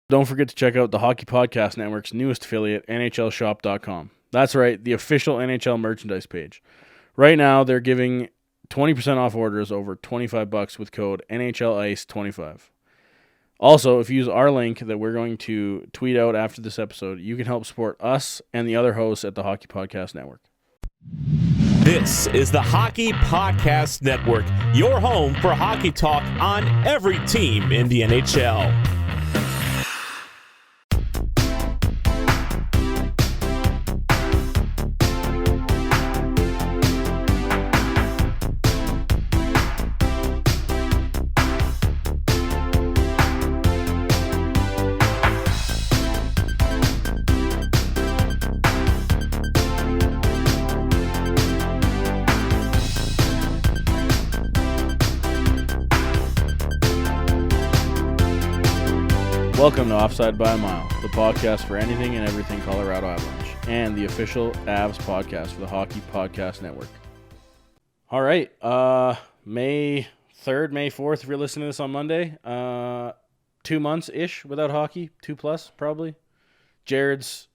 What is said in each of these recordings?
Don't forget to check out the Hockey Podcast Network's newest affiliate, NHLShop.com. That's right, the official NHL merchandise page. Right now, they're giving 20% off orders over $25 with code NHLICE25. Also, if you use our link that we're going to tweet out after this episode, you can help support us and the other hosts at the Hockey Podcast Network. This is the Hockey Podcast Network, your home for hockey talk on every team in the NHL. Welcome to Offside by a Mile, the podcast for anything and everything Colorado Avalanche, and the official Avs podcast for the Hockey Podcast Network. All right, May 3rd, May 4th, if you're listening to this on Monday, 2 months-ish without hockey, 2+ probably. Jared's,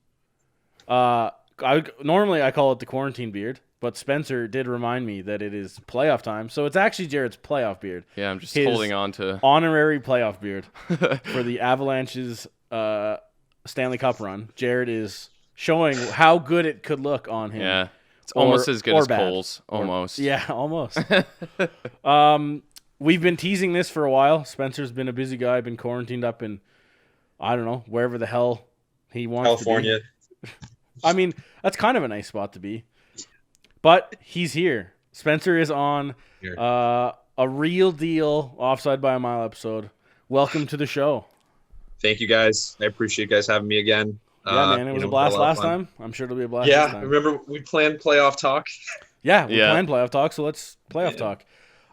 normally I call it the quarantine beard, but Spencer did remind me that it is playoff time, so it's actually Jared's playoff beard. Yeah, I'm just His holding on to honorary playoff beard for the Avalanche's Stanley Cup run. Jared is showing how good it could look on him. Yeah, it's almost as good as bad. Cole's. Almost. Yeah, almost. We've been teasing this for a while. Spencer's been a busy guy, been quarantined up in, I don't know, wherever the hell he wants California. to be. I mean, that's kind of a nice spot to be. But he's here. Spencer is on a real deal Offside by a Mile episode. Welcome to the show. Thank you, guys. I appreciate you guys having me again. Yeah, man. It was a blast last time. I'm sure it'll be a blast this time. Remember we planned playoff talk? Yeah, we planned playoff talk, so let's playoff talk.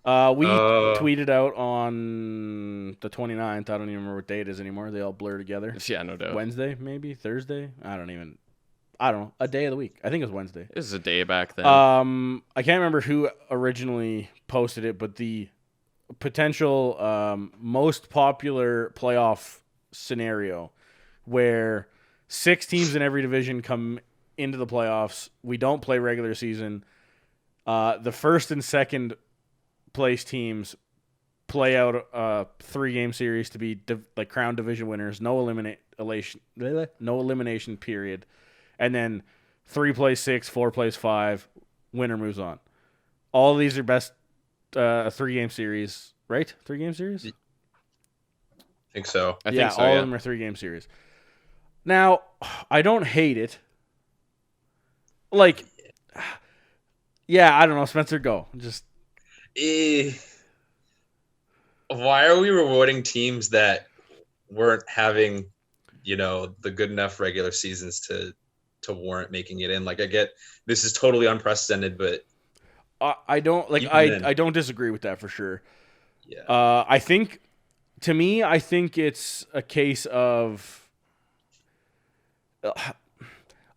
We tweeted out on the 29th. I don't even remember what day it is anymore. They all blur together. Yeah, no doubt. Wednesday, maybe? Thursday? I don't know. A day of the week. I think it was Wednesday. It was a day back then. I can't remember who originally posted it, but the potential most popular playoff scenario where 6 teams in every division come into the playoffs. We don't play regular season. The first and second place teams play out a 3-game series to be crowned division winners. No elimination period. And then 3 plays 6, 4 plays 5, winner moves on. All of these are best 3-game series, right? 3-game series? I think so. I think so, all of them are 3-game series. Now, I don't hate it. I don't know. Spencer, go. Just. Why are we rewarding teams that weren't having, the good enough regular seasons to warrant making it in? I get this is totally unprecedented, but I don't I don't disagree with that for sure. Yeah. I think it's a case of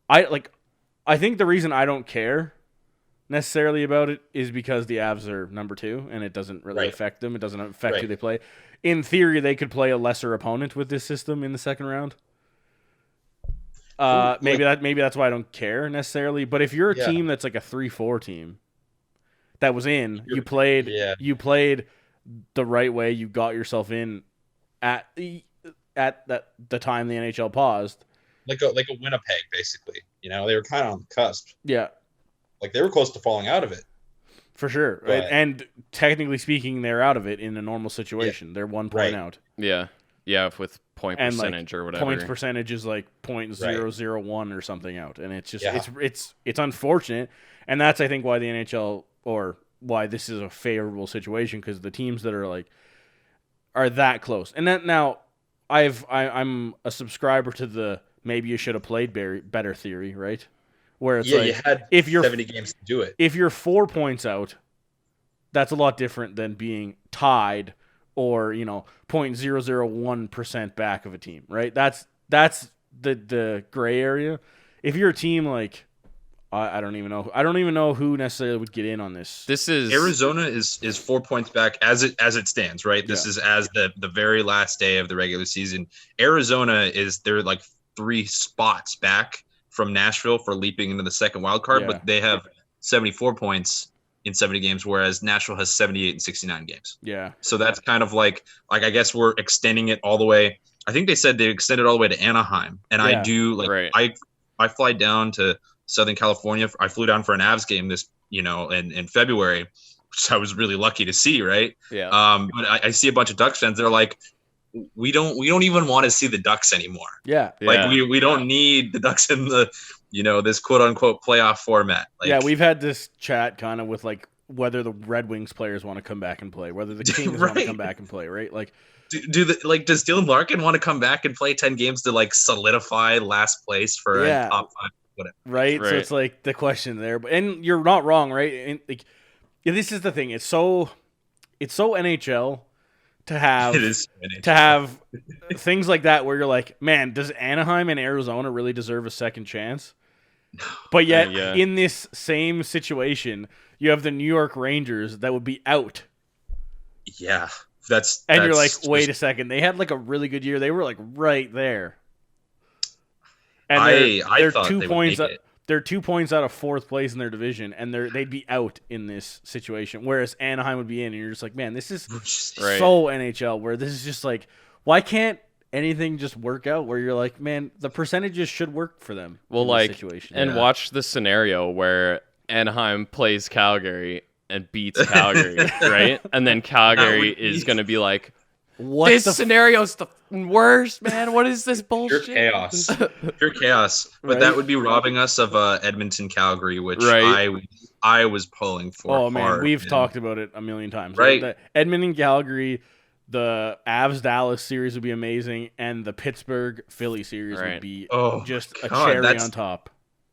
I think the reason I don't care necessarily about it is because the Avs are number 2 and it doesn't really affect them. It doesn't affect who they play. In theory, they could play a lesser opponent with this system in the second round. Maybe that's why I don't care necessarily. But if you're a team that's like a 3-4 team that was in, you played the right way. You got yourself in at the time the NHL paused. Like a Winnipeg, basically. They were kind of on the cusp. Yeah, they were close to falling out of it. For sure, right? And technically speaking, they're out of it in a normal situation. Yeah. They're 1 point out. Yeah, with point percentage or whatever. Points percentage is like 0.001 or something out, and it's just it's unfortunate, and that's I think why the NHL or why this is a favorable situation because the teams that are that close, and that now I'm a subscriber to the maybe you should have played better theory, right? Where it's you had if you're 70 games to do it. If you're 4 points out, that's a lot different than being tied or 0.001% back of a team, right? That's the gray area. If you're a team like I don't even know. I don't even know who necessarily would get in on this. This is Arizona is 4 points back as it stands, right? This is as the very last day of the regular season. Arizona they're like 3 spots back from Nashville for leaping into the second wild card, but they have 74 points in 70 games, whereas Nashville has 78 in 69 games. Yeah. So that's kind of like I guess we're extending it all the way. I think they said they extended all the way to Anaheim, and I do I fly down to Southern California. I flew down for an Avs game this, in February, which I was really lucky to see. Right. Yeah. But I see a bunch of Ducks fans. They're like, we don't even want to see the Ducks anymore. Yeah. Like we don't need the Ducks in the, this quote unquote playoff format. Like, we've had this chat kind of with like whether the Red Wings players want to come back and play, whether the Kings want to come back and play, right? Like, does Dylan Larkin want to come back and play 10 games to like solidify last place for a top 5? Whatever. Right? So it's like the question there, and you're not wrong, right? And like, this is the thing. It's so NHL to have things like that where you're like, man, does Anaheim and Arizona really deserve a second chance? But yet, in this same situation, you have the New York Rangers that would be out. Yeah, and you're like, wait a second, they had like a really good year. They were like right there. And they're 2 points. They're 2 points out of 4th place in their division, and they'd be out in this situation. Whereas Anaheim would be in, and you're just like, man, this is so NHL. Where this is just like, why can't anything just work out? Where you're like, man, the percentages should work for them. Well, in this situation. And watch the scenario where Anaheim plays Calgary and beats Calgary, right? And then Calgary is going to be like, this scenario's the worst, man. What is this bullshit? Pure chaos. But that would be robbing us of Edmonton, Calgary, which I was pulling for. Oh man, we've talked about it a million times. Right, the Edmonton, Calgary, the Avs Dallas series would be amazing, and the Pittsburgh Philly series would be just a cherry on top.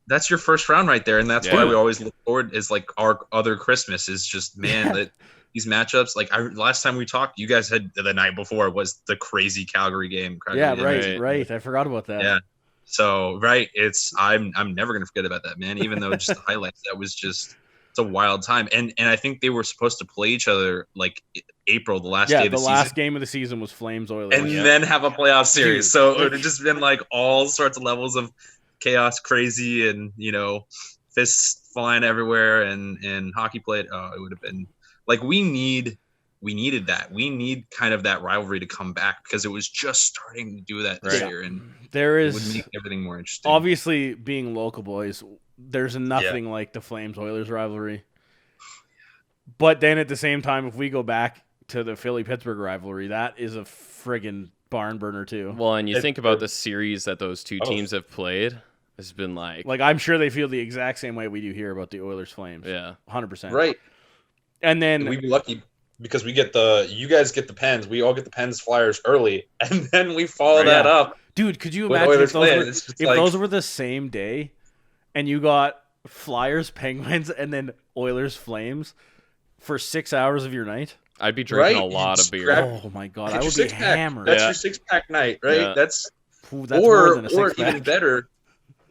That's your first round right there, and that's why we always look forward. Is like our other Christmas is just that. These matchups, like last time we talked, you guys had the night before was the crazy Calgary game. Right. I forgot about that. Yeah. So I'm never gonna forget about that, man. Even though just the highlights, that was just it's a wild time. And I think they were supposed to play each other like April, the last day of the season. The last game of the season was Flames Oilers, and then have a playoff series. Dude. So it would have just been like all sorts of levels of chaos, crazy, and fists flying everywhere, and hockey played. Oh, it would have been. Like we needed that. We need kind of that rivalry to come back because it was just starting to do that this year, and it would make everything more interesting. Obviously, being local boys, there's nothing like the Flames Oilers rivalry. But then at the same time, if we go back to the Philly Pittsburgh rivalry, that is a friggin' barn burner too. Well, and you think about the series that those two teams have played. It's been like I'm sure they feel the exact same way we do here about the Oilers Flames. Yeah, 100%. Right. And then we'd be lucky because you guys get the Pens, we all get the Pens Flyers early, and then we follow that up. Dude, could you imagine if those were the same day, and you got Flyers Penguins and then Oilers Flames for 6 hours of your night? I'd be drinking a lot of beer. Oh my god, I would be hammered. That's your 6-pack night, right? Yeah. That's more than a 6-pack. Or even better.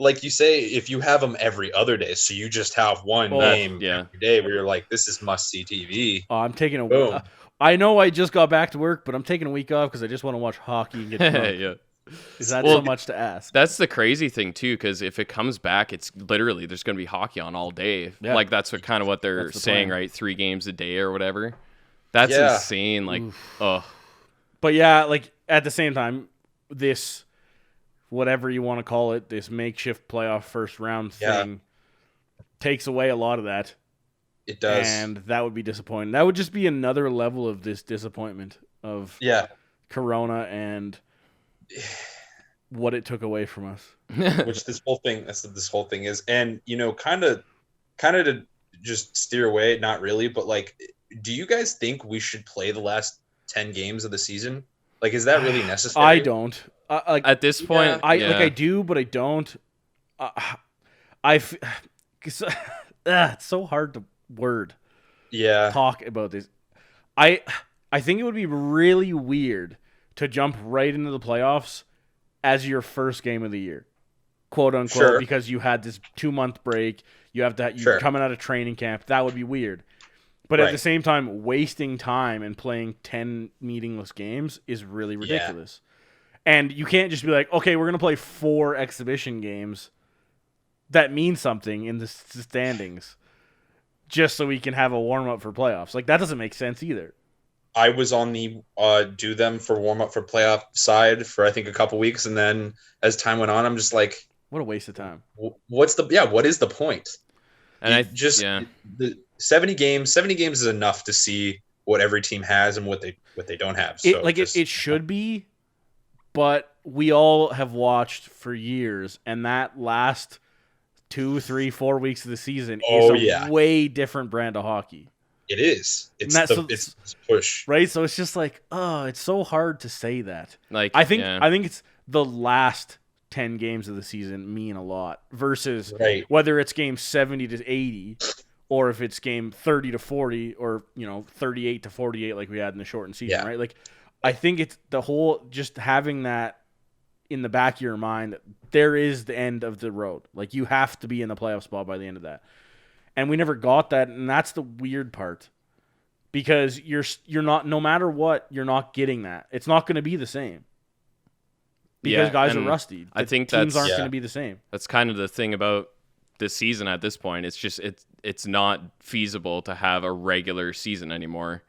Like you say, if you have them every other day, so you just have one game every day where you're like, this is must-see TV. Oh, I'm taking a week. I know I just got back to work, but I'm taking a week off because I just want to watch hockey and get drunk. Is that so much to ask? That's the crazy thing, too, because if it comes back, it's literally there's going to be hockey on all day. Yeah. Like, that's what kind of what they're saying, right? 3 games a day or whatever. That's insane. Like, But yeah, like, at the same time, this... whatever you want to call it, this makeshift playoff first round thing takes away a lot of that. It does. And that would be disappointing. That would just be another level of this disappointment of Corona and what it took away from us. Which this whole thing is. And, kind of to just steer away, not really, but like, do you guys think we should play the last 10 games of the season? Like, is that really necessary? I don't. At this point, I do, but I don't. It's so hard to talk about this. I think it would be really weird to jump right into the playoffs as your first game of the year. quote unquote, Sure. because you had this 2-month break. You have that. You're Sure. coming out of training camp. That would be weird. But at Right. the same time, wasting time and playing 10 meaningless games is really ridiculous. And you can't just be like, okay, we're going to play 4 exhibition games that mean something in the standings just so we can have a warm-up for playoffs. Like, that doesn't make sense either. I was on the do them for warm up for playoff side for I think a couple weeks, and then as time went on, I'm just like, What a waste of time. what is the point? And The 70 games is enough to see what every team has and what they don't have. So It should be, but we all have watched for years, and that last 2, 3, 4 weeks of the season is a way different brand of hockey. It is. It's it's push. Right? So it's just like, oh, it's so hard to say that. Like, I think it's the last 10 games of the season mean a lot versus whether it's game 70 to 80 or if it's game 30 to 40 or, 38 to 48 like we had in the shortened season, right? Like, I think it's the whole just having that in the back of your mind, there is the end of the road. Like, you have to be in the playoff spot by the end of that. And we never got that, and that's the weird part. Because you're not, no matter what, you're not getting that. It's not going to be the same. Because guys are rusty. I think teams aren't going to be the same. That's kind of the thing about this season at this point. It's just it's not feasible to have a regular season anymore.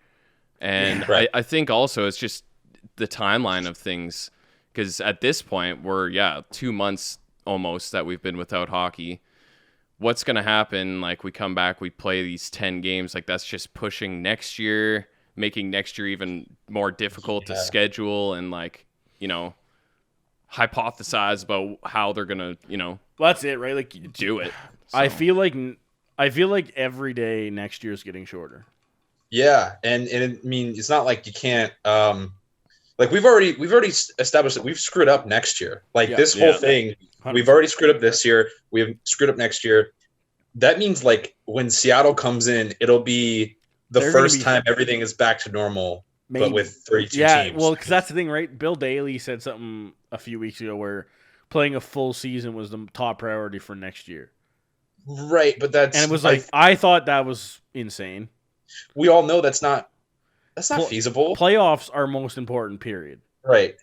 And I think also it's just the timeline of things. Because at this point, we're 2 months almost that we've been without hockey. What's going to happen? Like, we come back, we play these 10 games. Like, that's just pushing next year, making next year even more difficult to schedule and, like, hypothesize about how they're going to, Well, that's it, right? Like, do it. So. I feel like every day next year is getting shorter. Yeah, and I mean, it's not like you can't. Like, we've already established that we've screwed up next year. Like, this whole thing. 100%. We've already screwed up this year. We have screwed up next year. That means, like, when Seattle comes in, it'll be the first time everything is back to normal, but with 32 teams. Yeah, well, because that's the thing, right? Bill Daly said something a few weeks ago where playing a full season was the top priority for next year. Right, but that's... And it was like, I thought that was insane. We all know that's not feasible. Playoffs are most important, period. Right.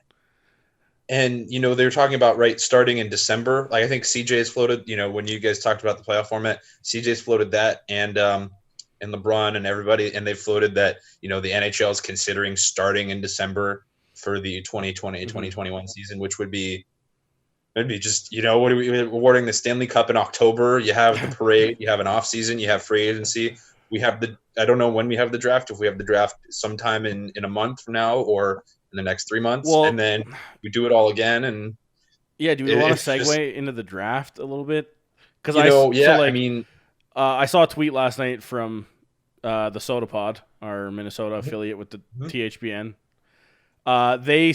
And, they were talking about, starting in December. Like, I think CJ's floated, when you guys talked about the playoff format, CJ's floated that and LeBron and everybody, and they floated that, the NHL is considering starting in December for the 2020-2021 season, which would be just, what are we awarding the Stanley Cup in October? You have the parade, you have an off season, you have free agency. We have I don't know when we have the draft, if we have the draft sometime in a month from now or in the next 3 months, and then we do it all again. And do we want to segue into the draft a little bit? Because I saw a tweet last night from the Soda Pod, our Minnesota affiliate with the THPN. They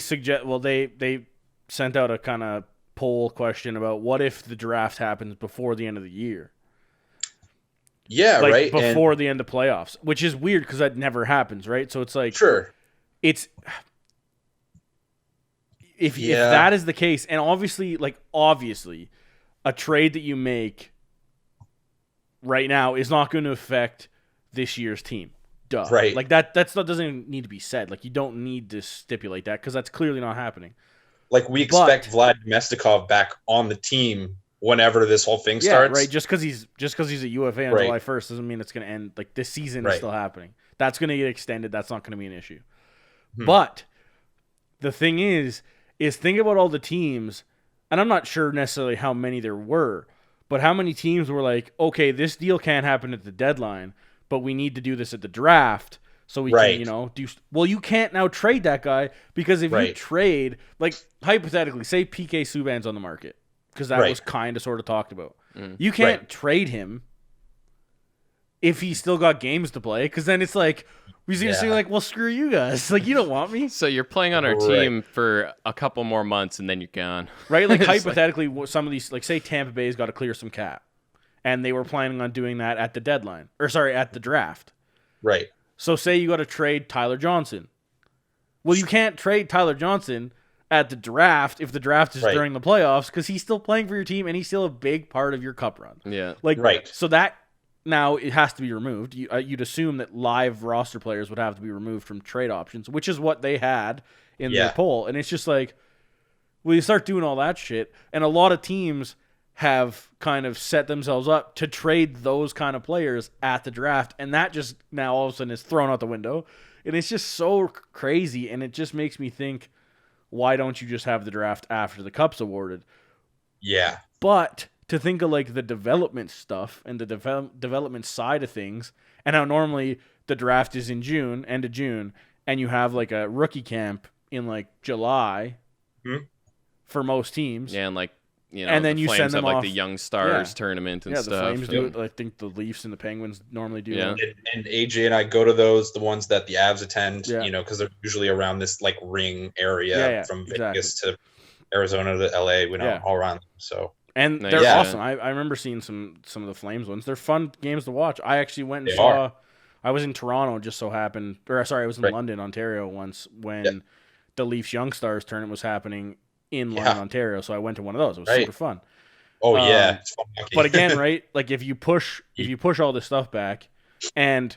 sent out a kind of poll question about what if the draft happens before the end of the year. Yeah, right. Before the end of playoffs, which is weird because that never happens, right? So it's like, sure, it's if that is the case, and obviously, a trade that you make right now is not going to affect this year's team. Duh. Right. Like that doesn't need to be said. Like, you don't need to stipulate that because that's clearly not happening. Like, we expect Vlad Mestikov back on the team whenever this whole thing starts. Right. Just because he's a UFA on July 1st doesn't mean it's going to end. Like, this season is still happening. That's going to get extended. That's not going to be an issue. But the thing is think about all the teams, and I'm not sure necessarily how many there were, but how many teams were like, okay, this deal can't happen at the deadline, but we need to do this at the draft so we can, do. Well, you can't now trade that guy because if you trade, like, hypothetically, say PK Subban's on the market, because that was kind of sort of talked about. You can't trade him if he's still got games to play, because then it's like, we're just like, well, screw you guys. Like, you don't want me. So you're playing on our team for a couple more months, and then you're gone. Right? Like, hypothetically, some of these, like, say Tampa Bay's got to clear some cap, and they were planning on doing that at the deadline. At the draft. Right. So say you got to trade Tyler Johnson. Well, you can't trade Tyler Johnson at the draft if the draft is Right. during the playoffs, because he's still playing for your team and he's still a big part of your cup run. Yeah. Like, Right. So that now it has to be removed. You'd assume that live roster players would have to be removed from trade options, which is what they had in their poll. And it's just like, well, you start doing all that shit, and a lot of teams have kind of set themselves up to trade those kind of players at the draft, and that just now all of a sudden is thrown out the window. And it's just so crazy, and it just makes me think, why don't you just have the draft after the cup's awarded? Yeah. But to think of like the development stuff and the development side of things, and how normally the draft is in June, end of June, and you have like a rookie camp in like July for most teams. Yeah, and like, and then the you Flames send them have like off. the Young Stars tournament and the stuff. Flames do it. I think the Leafs and the Penguins normally do. Yeah. And AJ and I go to those, the ones that the Avs attend, Yeah. because they're usually around this like ring area from Vegas to Arizona to LA, all around. So and Nice. they're Yeah. awesome. I remember seeing some of the Flames ones. They're fun games to watch. I actually went and They saw. are. I was in Toronto, just so happened, or sorry, I was in London, Ontario once when the Leafs Young Stars tournament was happening in London, Ontario. So I went to one of those. It was super fun. Oh yeah, it's fun hockey. But again, right? Like if you push all this stuff back, and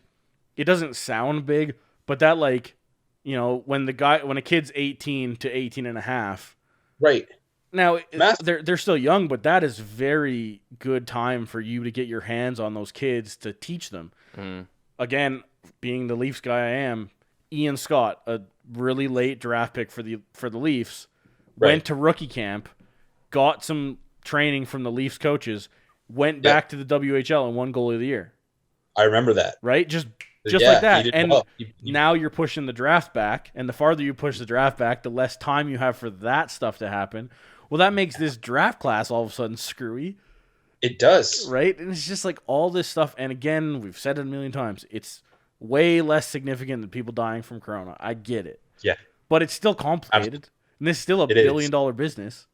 it doesn't sound big, but that like, when a kid's 18 to 18 and a half, right. Now they're still young, but that is very good time for you to get your hands on those kids to teach them. Again, being the Leafs guy I am, Ian Scott, a really late draft pick for the Leafs, went to rookie camp, got some training from the Leafs coaches, went back to the WHL and won goalie of the year. I remember that. Right? Just like that. And well. now you're pushing the draft back, and the farther you push the draft back, the less time you have for that stuff to happen. Well, that makes this draft class all of a sudden screwy. It does. Right? And it's just like all this stuff. And again, we've said it a million times. It's way less significant than people dying from corona. I get it. Yeah. But it's still complicated. And this is still a billion-dollar business.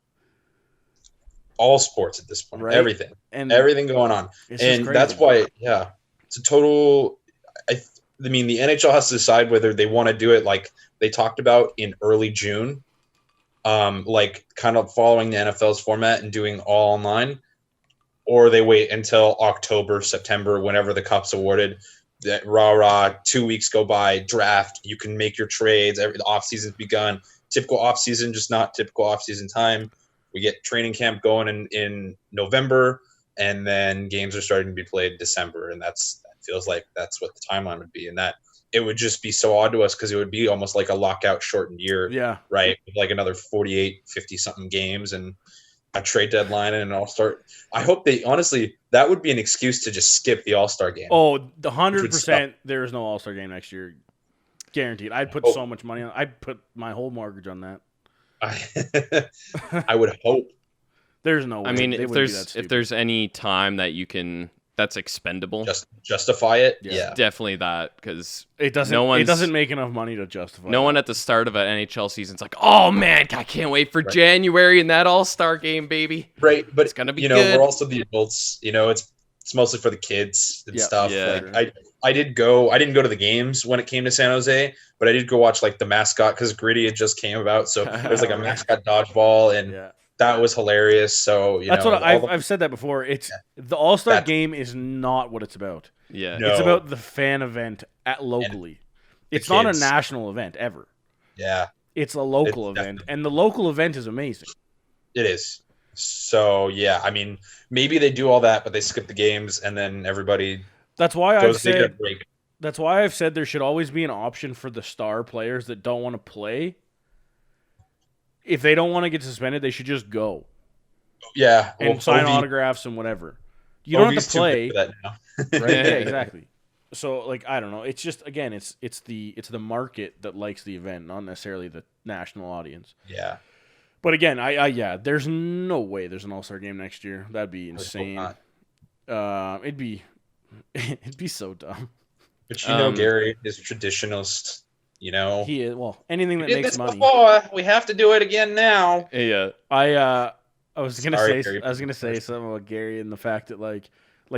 All sports at this point. Right? Everything. And everything going on. And that's why, it's a total... I mean, the NHL has to decide whether they want to do it like they talked about in early June, like kind of following the NFL's format and doing all online, or they wait until October, September, whenever the cup's awarded. That 2 weeks go by, draft, you can make your trades, the off season's begun. Typical off season, just not typical off season time. We get training camp going in November, and then games are starting to be played in December, and that feels like that's what the timeline would be, and that it would just be so odd to us because it would be almost like a lockout shortened year, right? Like another 48, 50-something games and a trade deadline and an all-star. I hope that would be an excuse to just skip the all-star game. Oh, 100% there is no all-star game next year. Guaranteed. I'd put so much money on it. I'd put my whole mortgage on that. I would hope. There's no way. I mean, if there's any time that you can that's expendable, just justify it. Yeah, definitely that, because it doesn't make enough money to justify. No one at the start of an NHL season's like, oh man, I can't wait for January and that All-Star game, baby. Right, but it's gonna be good. We're also the adults. It's mostly for the kids and stuff. Yeah. Like I didn't go to the games when it came to San Jose, but I did go watch like the mascot because Gritty had just came about. So there's like a mascot dodgeball, and that was hilarious. So that's what I've said that before. It's the All-Star game is not what it's about. Yeah, it's about the fan event locally. It's not a national event ever. Yeah, it's a local event, and the local event is amazing. It is. So yeah, I mean, maybe they do all that, but they skip the games, and then everybody. That's why I've said there should always be an option for the star players that don't want to play. If they don't want to get suspended, they should just go. Yeah, and sign autographs and whatever. You don't have to play. For that now. Right? Yeah, exactly. So like, I don't know. It's just, again, it's the market that likes the event, not necessarily the national audience. Yeah. But again, there's no way there's an All-Star game next year. That'd be insane. It'd be so dumb. But Gary is a traditionalist. He is. Well, anything that makes money. Before, we have to do it again now. Yeah. I was gonna say something about Gary and the fact that like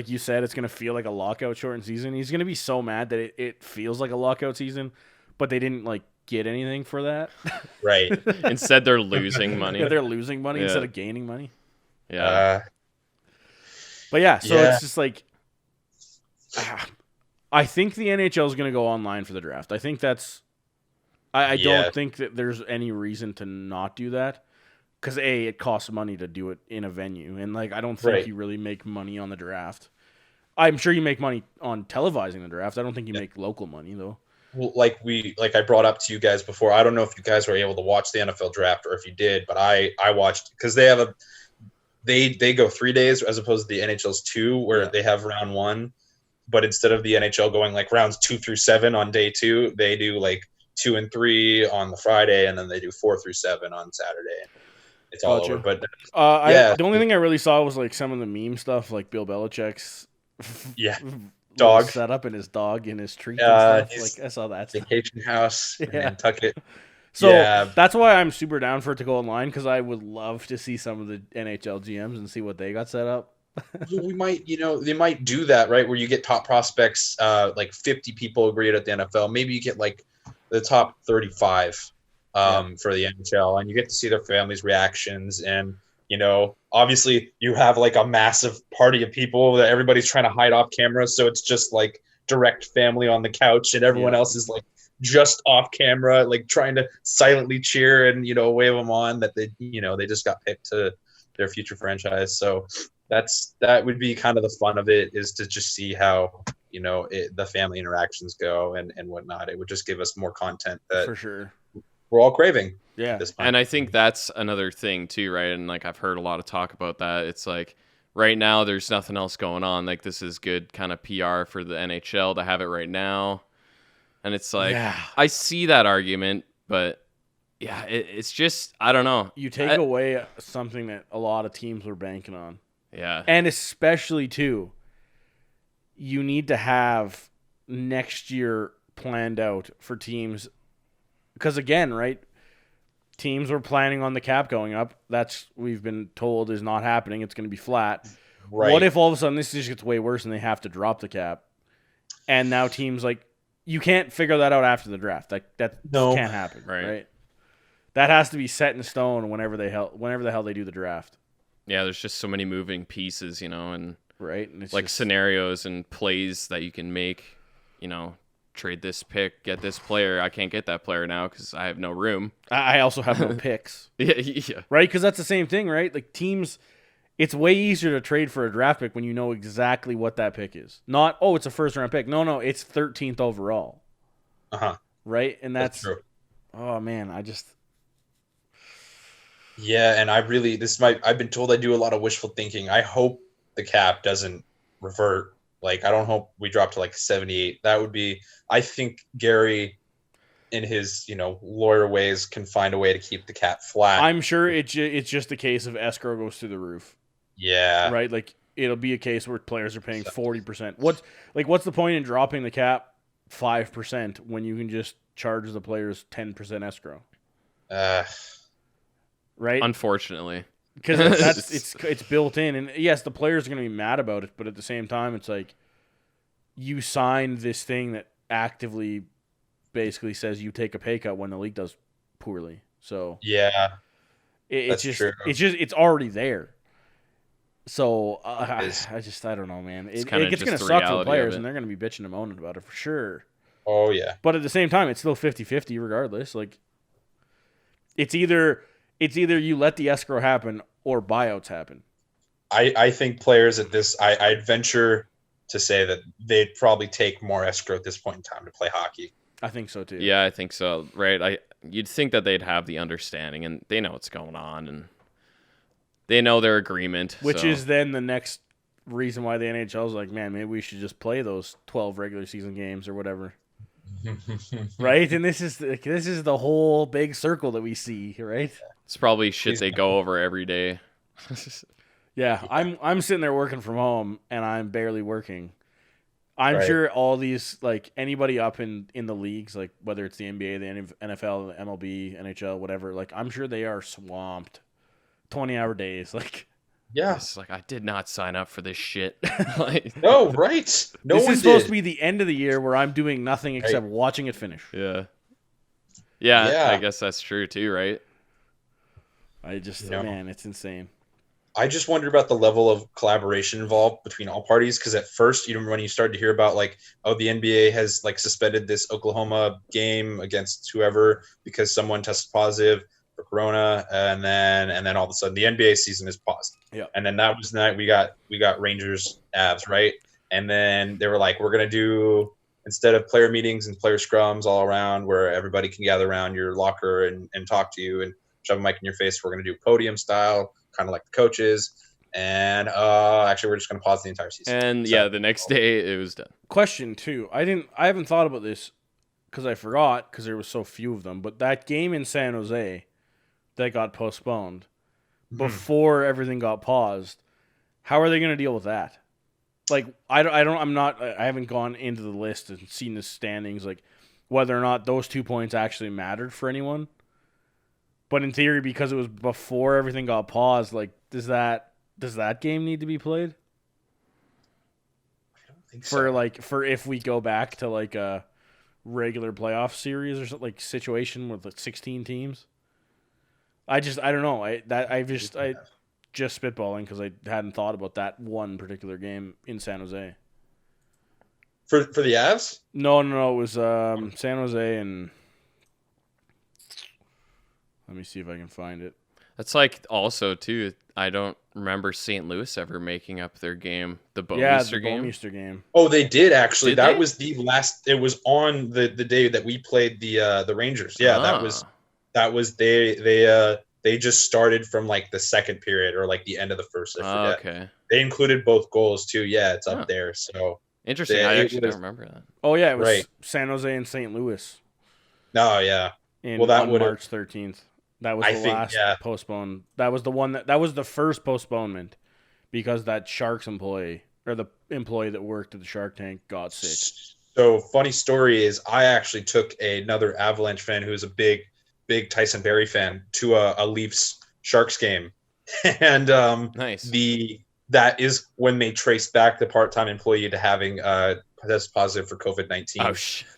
you said, it's gonna feel like a lockout shortened season. He's gonna be so mad that it feels like a lockout season, but they didn't like get anything for that. Right. Instead, they're losing money. Yeah, they're losing money Yeah. instead of gaining money. Yeah. But yeah, so Yeah. it's just like, I think the NHL is going to go online for the draft. I think that's, I Yeah. don't think that there's any reason to not do that. Because it costs money to do it in a venue. And like, I don't think Right. you really make money on the draft. I'm sure you make money on televising the draft. I don't think you make local money though. Well, like I brought up to you guys before, I don't know if you guys were able to watch the NFL draft or if you did, but I watched, because they go 3 days as opposed to the NHL's 2, where they have round 1, but instead of the NHL going like rounds 2 through 7 on day 2, they do like 2 and 3 on the Friday, and then they do 4 through 7 on Saturday. It's all over. But the only thing I really saw was like some of the meme stuff, like Bill Belichick's dog set up and his dog in his treat and stuff. Like I saw that stuff. vacation house in Nantucket. So that's why I'm super down for it to go online, because I would love to see some of the NHL GMs and see what they got set up. We might, they might do that, right? Where you get top prospects, like 50 people agreed at the NFL. Maybe you get like the top 35 for the NHL, and you get to see their families' reactions. And, obviously you have like a massive party of people that everybody's trying to hide off camera. So it's just like direct family on the couch, and everyone else is like just off camera, like trying to silently cheer and, wave them on that they just got picked to their future franchise. So that would be kind of the fun of it, is to just see how, the family interactions go and whatnot. It would just give us more content that for sure we're all craving. Yeah. And I think that's another thing too, right? And like, I've heard a lot of talk about that. It's like right now there's nothing else going on. Like, this is good kind of PR for the NHL to have it right now. And it's like, I see that argument, but yeah, it's just, I don't know. You take away something that a lot of teams were banking on. Yeah. And especially too, you need to have next year planned out for teams. Because again, right, teams were planning on the cap going up. That's, we've been told, is not happening. It's going to be flat. Right. What if all of a sudden this just gets way worse and they have to drop the cap? And now teams like, you can't figure that out after the draft. That can't happen. Right. That has to be set in stone whenever the hell they do the draft. Yeah, there's just so many moving pieces, and right, and it's like scenarios and plays that you can make, trade this pick, get this player. I can't get that player now because I have no room. I also have no picks. Yeah. Right, because that's the same thing, right? Like teams, it's way easier to trade for a draft pick when you know exactly what that pick is. Not, it's a first-round pick. No, it's 13th overall. Right, and that's true. Oh man, Yeah, and I've been told I do a lot of wishful thinking. I hope the cap doesn't revert. Like, I don't hope we drop to like 78. That would be, I think Gary, in his, lawyer ways, can find a way to keep the cap flat. I'm sure it's just a case of escrow goes through the roof. Yeah. Right? Like, it'll be a case where players are paying 40%. What's the point in dropping the cap 5% when you can just charge the players 10% escrow? Right? Unfortunately. Because it's built in, and yes, the players are going to be mad about it, but at the same time, it's like you signed this thing that actively basically says you take a pay cut when the league does poorly. So yeah, it's already there. So I don't know, man. It's going to suck for the players, and they're going to be bitching and moaning about it for sure. Oh yeah, but at the same time, it's still 50-50 regardless. Like it's either you let the escrow happen or buyouts happen. I think players at this, I'd venture to say that they'd probably take more escrow at this point in time to play hockey. I think so too. Yeah, I think so. Right. You'd think that they'd have the understanding, and they know what's going on, and they know their agreement. Which is then the next reason why the NHL is like, man, maybe we should just play those 12 regular season games or whatever. Right? And this is the whole big circle that we see, right? It's probably shit they go over every day. Yeah, I'm sitting there working from home and I'm barely working. I'm sure all these, like, anybody up in the leagues, like whether it's the NBA, the NFL, the MLB, NHL, whatever, like I'm sure they are swamped. 20-hour days, like. Yeah. It's like, I did not sign up for this shit. No, right. No, this is supposed to be the end of the year where I'm doing nothing except watching it finish. Yeah. Yeah, I guess that's true too, right? I just, man, it's insane. I just wonder about the level of collaboration involved between all parties, because at first, when you started to hear about like, oh, the NBA has like suspended this Oklahoma game against whoever because someone tested positive for Corona, and then all of a sudden the NBA season is paused. Yeah. And then that was the night we got Rangers Avs, right? And then they were like, we're gonna do, instead of player meetings and player scrums all around where everybody can gather around your locker and talk to you and shove a mic in your face, we're gonna do podium style, kind of like the coaches, and actually we're just going to pause the entire season. And the next day it was done. Question too. I haven't thought about this because I forgot because there was so few of them. But that game in San Jose that got postponed before everything got paused, how are they going to deal with that? Like I haven't gone into the list and seen the standings, like whether or not those 2 points actually mattered for anyone. But in theory, because it was before everything got paused, like does that game need to be played? I don't think so. For if we go back to like a regular playoff series or something, like situation with like 16 teams. I don't know. I just spitballing because I hadn't thought about that one particular game in San Jose. For the Avs? No, it was San Jose and. Let me see if I can find it. That's like also too. I don't remember St. Louis ever making up their game, the Bouwmeester game. Bouwmeester game. Oh, they did actually. Did that they? was the last. It was on the day that we played the Rangers. Yeah, that was they just started from like the second period or like the end of the first. I forget. Okay. They included both goals too. Yeah, it's up there. So interesting. I actually don't remember that. Oh yeah, it was San Jose and St. Louis. Oh yeah. On would March 13th. That was the last postponed. That was the one that was the first postponement because that Sharks employee or the employee that worked at the Shark Tank got sick. So funny story is I actually took another Avalanche fan who's a big Tyson Barrie fan to a Leafs Sharks game. And nice. That is when they traced back the part-time employee to having test positive for COVID-19. Oh shit.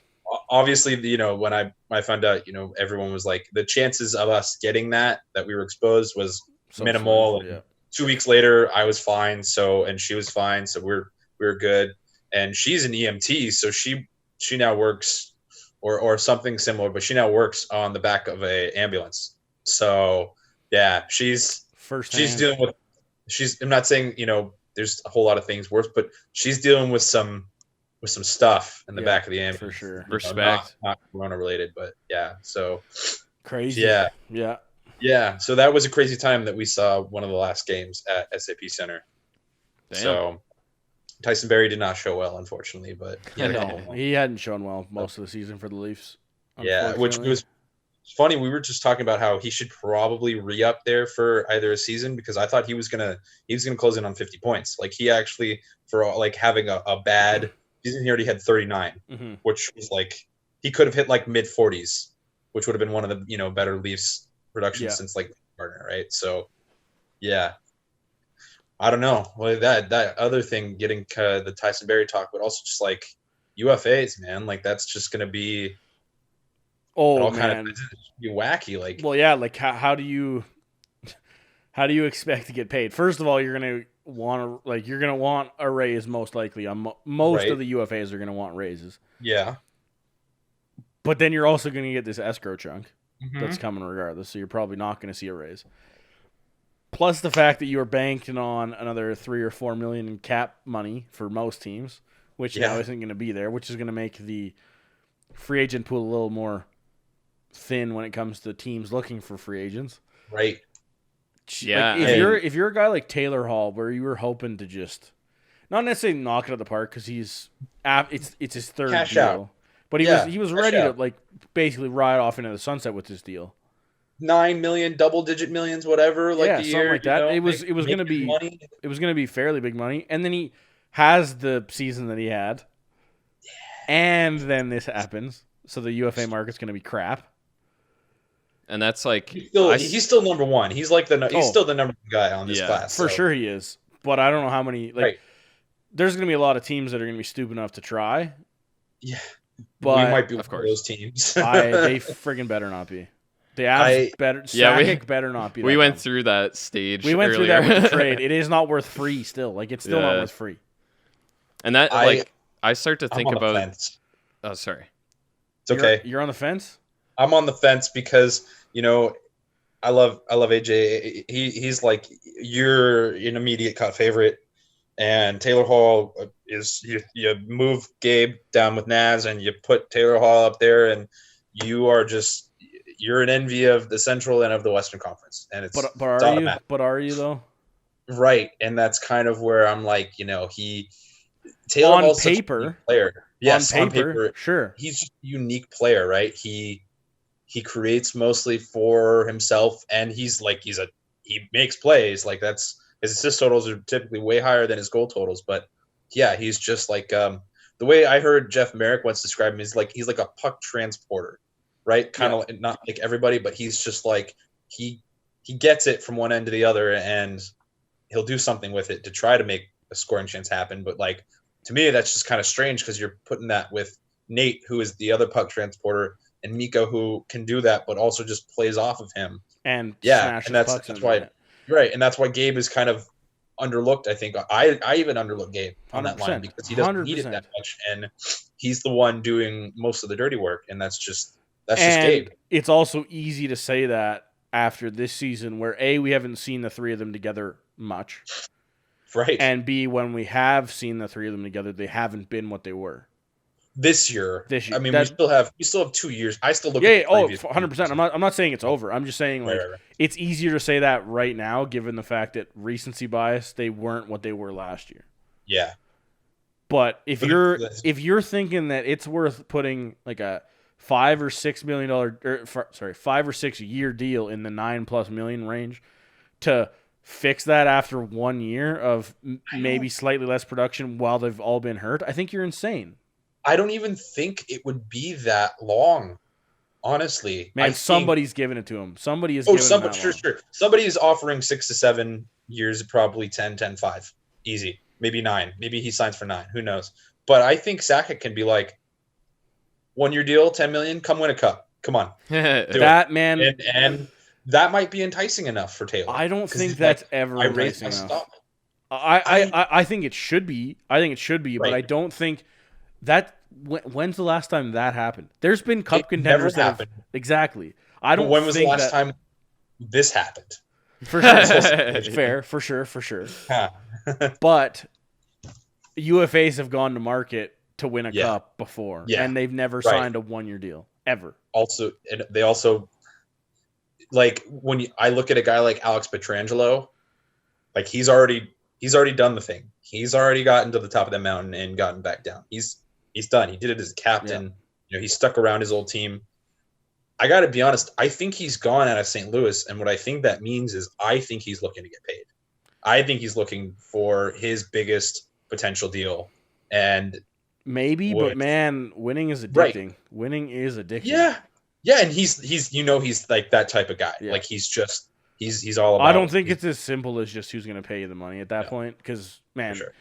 Obviously, when I found out, everyone was like, the chances of us getting that we were exposed was minimal. Yeah. 2 weeks later, I was fine. And she was fine. So we were good. And she's an EMT. So she now works or something similar, but she now works on the back of a ambulance. So yeah, she's dealing with, I'm not saying, there's a whole lot of things worse, but she's dealing with some stuff in the back of the ambulance. For sure. Respect. Not Corona related, but yeah. So crazy. Yeah. So that was a crazy time that we saw one of the last games at SAP Center. Damn. So Tyson Barrie did not show well, unfortunately, but he hadn't shown well most of the season for the Leafs. Yeah, which was funny. We were just talking about how he should probably re-up there for either a season, because I thought he was gonna close in on 50 points. Like he actually, for like having a bad season, he already had 39, which was like he could have hit like mid 40s, which would have been one of the better Leafs productions since like Gardner, right? So yeah, I don't know. Well, that other thing, getting the Tyson Barrie talk, but also just like UFAs, man, like that's just gonna be kind of be wacky. Like, well, yeah, like how do you expect to get paid? First of all, you're gonna want a raise most likely. Most of the UFAs are gonna want raises. Yeah. But then you're also gonna get this escrow chunk that's coming regardless, so you're probably not gonna see a raise. Plus the fact that you're banking on another $3 or $4 million in cap money for most teams, which now isn't going to be there, which is going to make the free agent pool a little more thin when it comes to teams looking for free agents. Right. Yeah. Like if you're a guy like Taylor Hall, where you were hoping to just not necessarily knock it out of the park because it's his third cash deal, out. But he was ready to like basically ride off into the sunset with this deal. 9 million, double-digit millions, whatever. Like the something year, like that. It was going to be fairly big money, and then he has the season that he had, and then this happens. So the UFA market's going to be crap. And that's like he's still number one. He's like he's still the number one guy on this class. For sure he is. But I don't know how many. Like, there's going to be a lot of teams that are going to be stupid enough to try. Yeah. But we might be one of of course. those teams. they friggin' better not be. The Avs better. Yeah, Sakic better not be. We that went dumb. through that stage. We went through earlier. that with the trade. It is not worth free still. Like it's still not Yeah. worth free. And that I start to I'm think on the about. fence. Oh, sorry. It's okay. You're on the fence. I'm on the fence because I love AJ. He's like you're an immediate cut favorite, and Taylor Hall is you move Gabe down with Naz and you put Taylor Hall up there, and you're an envy of the Central and of the Western Conference, and it's But it's are you? automatic. But are you though? Right, and that's kind of where I'm like, Taylor On Hall's such a paper. unique player. Yes, on paper, sure. He's just a unique player, right? He creates mostly for himself, and he makes plays. Like that's his assist totals are typically way higher than his goal totals. But yeah, he's just like the way I heard Jeff Merrick once describe him is like he's like a puck transporter, right? Kind of not like everybody, but he's just like he gets it from one end to the other, and he'll do something with it to try to make a scoring chance happen. But like to me, that's just kind of strange because you're putting that with Nate, who is the other puck transporter, and Miko, who can do that, but also just plays off of him. And And that's why, right? And that's why Gabe is kind of underlooked. I think I even underlooked Gabe on that line because he doesn't need it that much, and he's the one doing most of the dirty work, and that's just Gabe. It's also easy to say that after this season, where A, we haven't seen the three of them together much, right? And B, when we have seen the three of them together, they haven't been what they were. This year. I mean, we still have 2 years. I still look at the previous 100%. I'm not saying it's over. I'm just saying right. It's easier to say that right now, given the fact that recency bias, they weren't what they were last year. Yeah. But if you're thinking that it's worth putting like a $5 or $6 million 5 or 6 year deal in the $9+ million range to fix that after 1 year of maybe slightly less production while they've all been hurt, I think you're insane. I don't even think it would be that long, honestly. Man, somebody's giving it to him. Somebody is giving him that long. Sure. Somebody is offering 6 to 7 years, probably 10, 5. Easy. Maybe 9. Maybe he signs for 9. Who knows? But I think Sakic can be like, 1 year deal, $10 million, come win a cup. Come on. Man. And that might be enticing enough for Taylor. I don't think that's ever enticing enough. I think it should be. Right. But I don't think that. When's the last time that happened? There's been cup contenders that have, exactly. I don't. When was the last time this happened? For sure, fair. For sure. But UFAs have gone to market to win a cup before, and they've never signed a 1 year deal ever. Also, and they also like I look at a guy like Alex Pietrangelo, like he's already done the thing. He's already gotten to the top of the mountain and gotten back down. He's done. He did it as a captain. Yeah. He stuck around his old team. I got to be honest. I think he's gone out of St. Louis, and what I think that means is I think he's looking to get paid. I think he's looking for his biggest potential deal, and maybe. But man, winning is addicting. Right. Winning is addicting. Yeah, and he's like that type of guy. Yeah. Like he's all about. I don't think it's as simple as just who's going to pay you the money at that point, because man. For sure.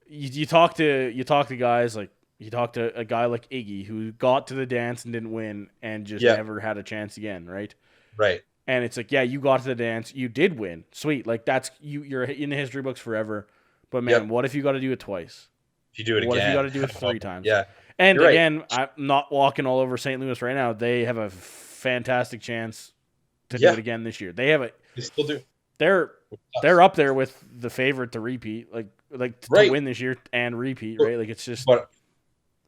You talk to guys like you talk to a guy like Iggy who got to the dance and didn't win and just never had a chance again, right? Right. And it's like, you got to the dance, you did win, sweet, like that's you're in the history books forever. But man, what if you got to do it twice? If you do it again, what if you got to do it 3 times? Yeah. And again, I'm not walking all over St. Louis right now. They have a fantastic chance to do it again this year. They still do. They're up there with the favorite to repeat, to win this year and repeat, right? Like it's just. But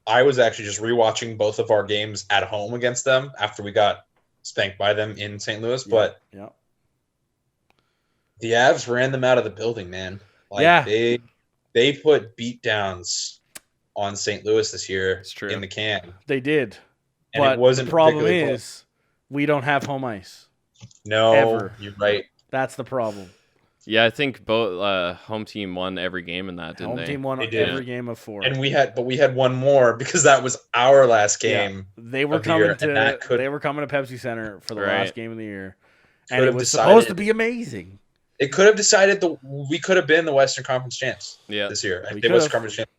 I was actually just rewatching both of our games at home against them after we got spanked by them in St. Louis. But the Avs ran them out of the building, man. They put beatdowns on St. Louis this year in the can. They did, and but it wasn't the problem is we don't have home ice. No, ever. You're right. That's the problem. Yeah, I think both home team won every game in that, didn't they? Home team won every game of 4. And we had one more because that was our last game. Yeah. They were coming to Pepsi Center for the last game of the year. And it was supposed to be amazing. It could have decided we could have been the Western Conference champs this year. The Western Conference champs.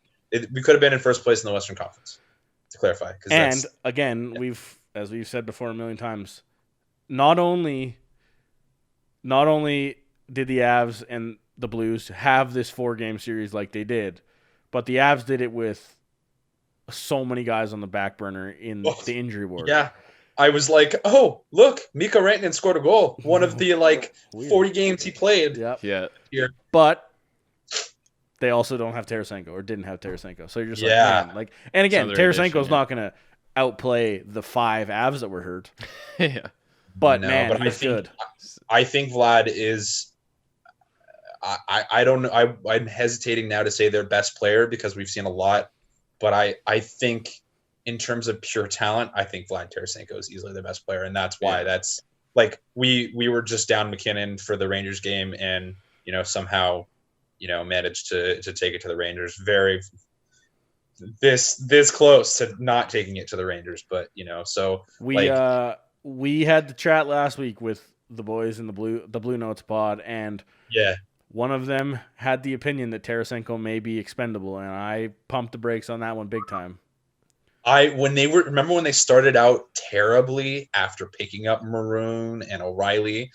We could have been in first place in the Western Conference. to clarify. And again, as we've said before a million times, not only did the Avs and the Blues have this 4-game series like they did, but the Avs did it with so many guys on the back burner in the injury ward. Yeah. I was like, oh, look, Mikko Rantanen scored a goal. One of the 40 games he played. Yep. Yeah. Here. But they also don't have Tarasenko or didn't have Tarasenko. So you're just man, and again, Tarasenko's not going to outplay the 5 Avs that were hurt. Yeah. But man, he's good. I think Vlad is I don't know. I'm hesitating now to say their best player because we've seen a lot, but I think in terms of pure talent, I think Vlad Tarasenko is easily the best player, and that's why that's like we were just down McKinnon for the Rangers game, and somehow managed to take it to the Rangers. Very this close to not taking it to the Rangers, but so we had the chat last week with the boys in the Blue Notes pod, and one of them had the opinion that Tarasenko may be expendable, and I pumped the brakes on that one big time. Remember when they started out terribly after picking up Maroon and O'Reilly,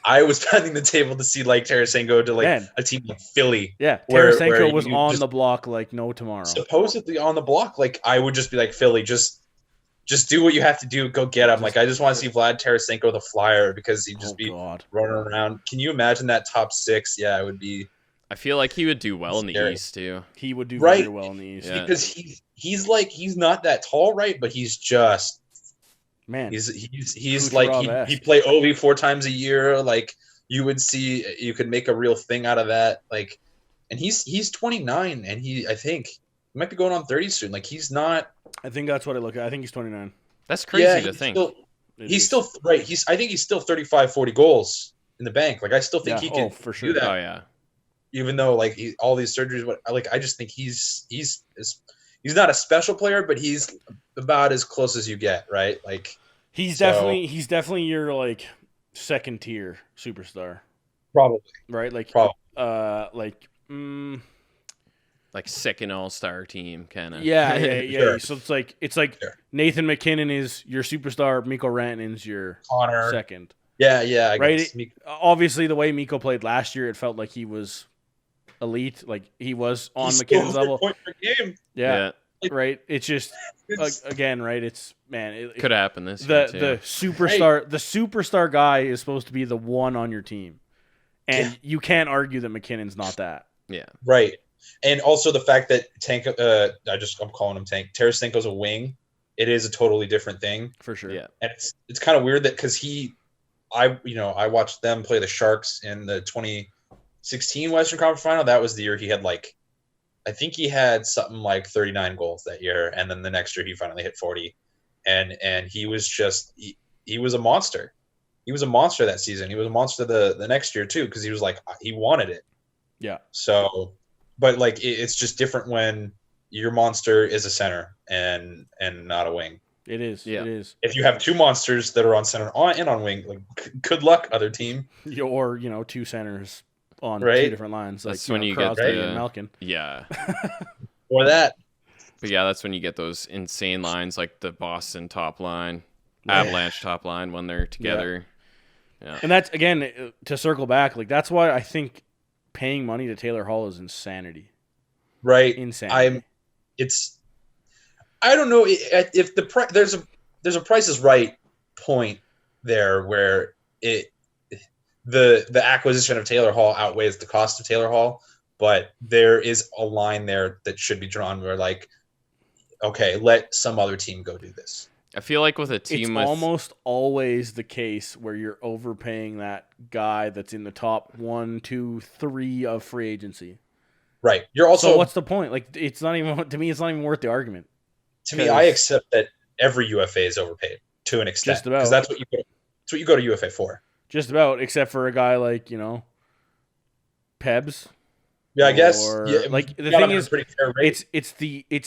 I was pounding the table to see Tarasenko to a team like Philly. Yeah, Tarasenko was on the block like no tomorrow. Supposedly on the block, I would just be like, Philly, just do what you have to do. Go get him. I just want to see Vlad Tarasenko the Flyer because he'd just running around. Can you imagine that top 6? Yeah, it would be. I feel like he would do well in the East too. He would do very well in the East because he's not that tall, right? But he's just he's like he play Ovi 4 times a year. You would see, you could make a real thing out of that. And he's 29, and I think he might be going on 30 soon. He's not. I think that's what I look at. I think he's 29. That's crazy to think. He's still right. I think he's still 35, 40 goals in the bank. I still think he can for sure. do that. Oh yeah. Even though all these surgeries, I just think he's not a special player, but he's about as close as you get, right? He's definitely your second tier superstar, probably, right? Second all-star team kind of. Yeah. Sure. So it's like sure. Nathan McKinnon is your superstar, Mikko Rantanen's your Connor second. Yeah, right. Obviously, the way Mikko played last year, it felt like he was elite, he was on McKinnon's level. Point per game. Yeah. Right. It's just again, right? It's it could happen this year too. The superstar guy is supposed to be the one on your team, and you can't argue that McKinnon's not that. Yeah. Right. And also the fact that I'm calling him Tank. Tarasenko's a wing. It is a totally different thing for sure. Yeah. And it's kind of weird that because I watched them play the Sharks in the 2016 Western Conference Final. That was the year he had I think he had something like 39 goals that year, and then the next year he finally hit 40, and he was just he was a monster. He was a monster that season. He was a monster the next year too because he was he wanted it. Yeah. So, but it's just different when your monster is a center and not a wing. It is. Yeah. It is. If you have 2 monsters that are on center and on wing, good luck, other team. Or 2 centers on 2 different lines. That's when you Crosby get and Malkin. Yeah. Or that. But yeah, that's when you get those insane lines like the Boston top line, Avalanche top line when they're together. Yeah. And that's, again, to circle back, that's why I think paying money to Taylor Hall is insanity. Right. Insanity. I don't know if there's a Price is Right point there where the acquisition of Taylor Hall outweighs the cost of Taylor Hall, but there is a line there that should be drawn where okay, let some other team go do this. I feel like with a team it's almost always the case where you're overpaying that guy that's in the top 1, 2, 3 of free agency. Right. You're also. So what's the point? It's not even, to me, it's not even worth the argument. To me, I accept that every UFA is overpaid to an extent. Just about. Because that's what you go to UFA for. Just about, except for a guy like, Pebs. Yeah, I guess. The thing is, it's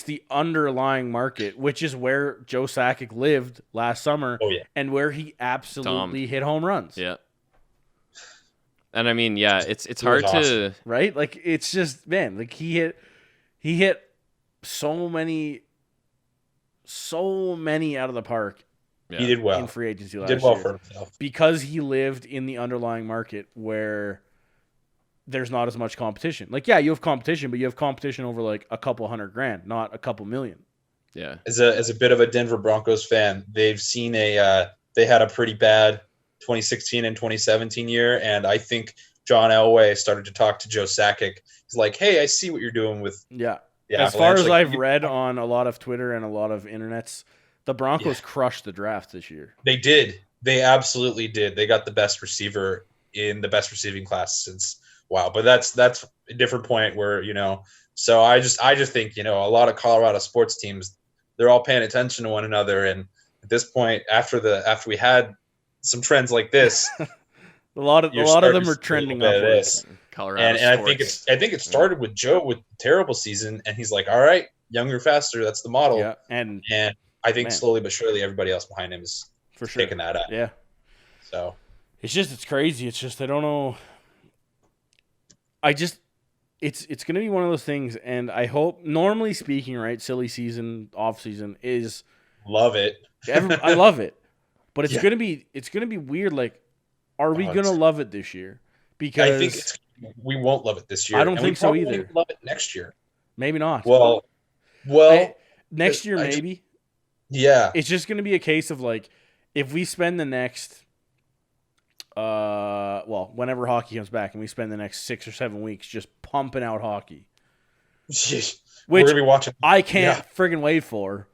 the underlying market, which is where Joe Sakic lived last summer, and where he absolutely hit home runs. Yeah. And I mean, yeah, it's hard to right. It's just he hit so many so many out of the park Yeah. He did well. in free agency He last did well year for himself. because he lived in the underlying market where there's not as much competition. Like, yeah, you have competition, but you have competition over like a couple $100,000, not a couple million. Yeah. As a bit of a Denver Broncos fan, they've seen they had a pretty bad 2016 and 2017 year, and I think John Elway started to talk to Joe Sakic. He's like, "Hey, I see what you're doing with Yeah. the As far Avalanche." as Like, I've read on a lot of Twitter and a lot of internets, the Broncos crushed the draft this year. They did. They absolutely did. They got the best receiver in the best receiving class since wow. But that's a different point where, so I just think, a lot of Colorado sports teams, they're all paying attention to one another. And at this point, after we had some trends like this, A lot of them are trending upwards. Colorado and sports. I think it started with Joe with terrible season, and he's like, all right, younger, faster, that's the model. Yeah, and I think man. slowly but surely everybody else behind him is for sure taking that up. Yeah. So It's crazy. It's just I don't know. It's gonna be one of those things, and I hope. Normally speaking, right, silly season, off season is love it. I love it, but it's Yeah. gonna be weird. Like, are we gonna love it this year? Because I think we won't love it this year. I don't and think we so probably either. won't love it next year. maybe not. Well, Next year I- maybe. yeah. It's just gonna be a case of like, if we spend the next, whenever hockey comes back, and we spend the next 6 or 7 weeks just pumping out hockey, We're which gonna be watching. I can't friggin' wait for.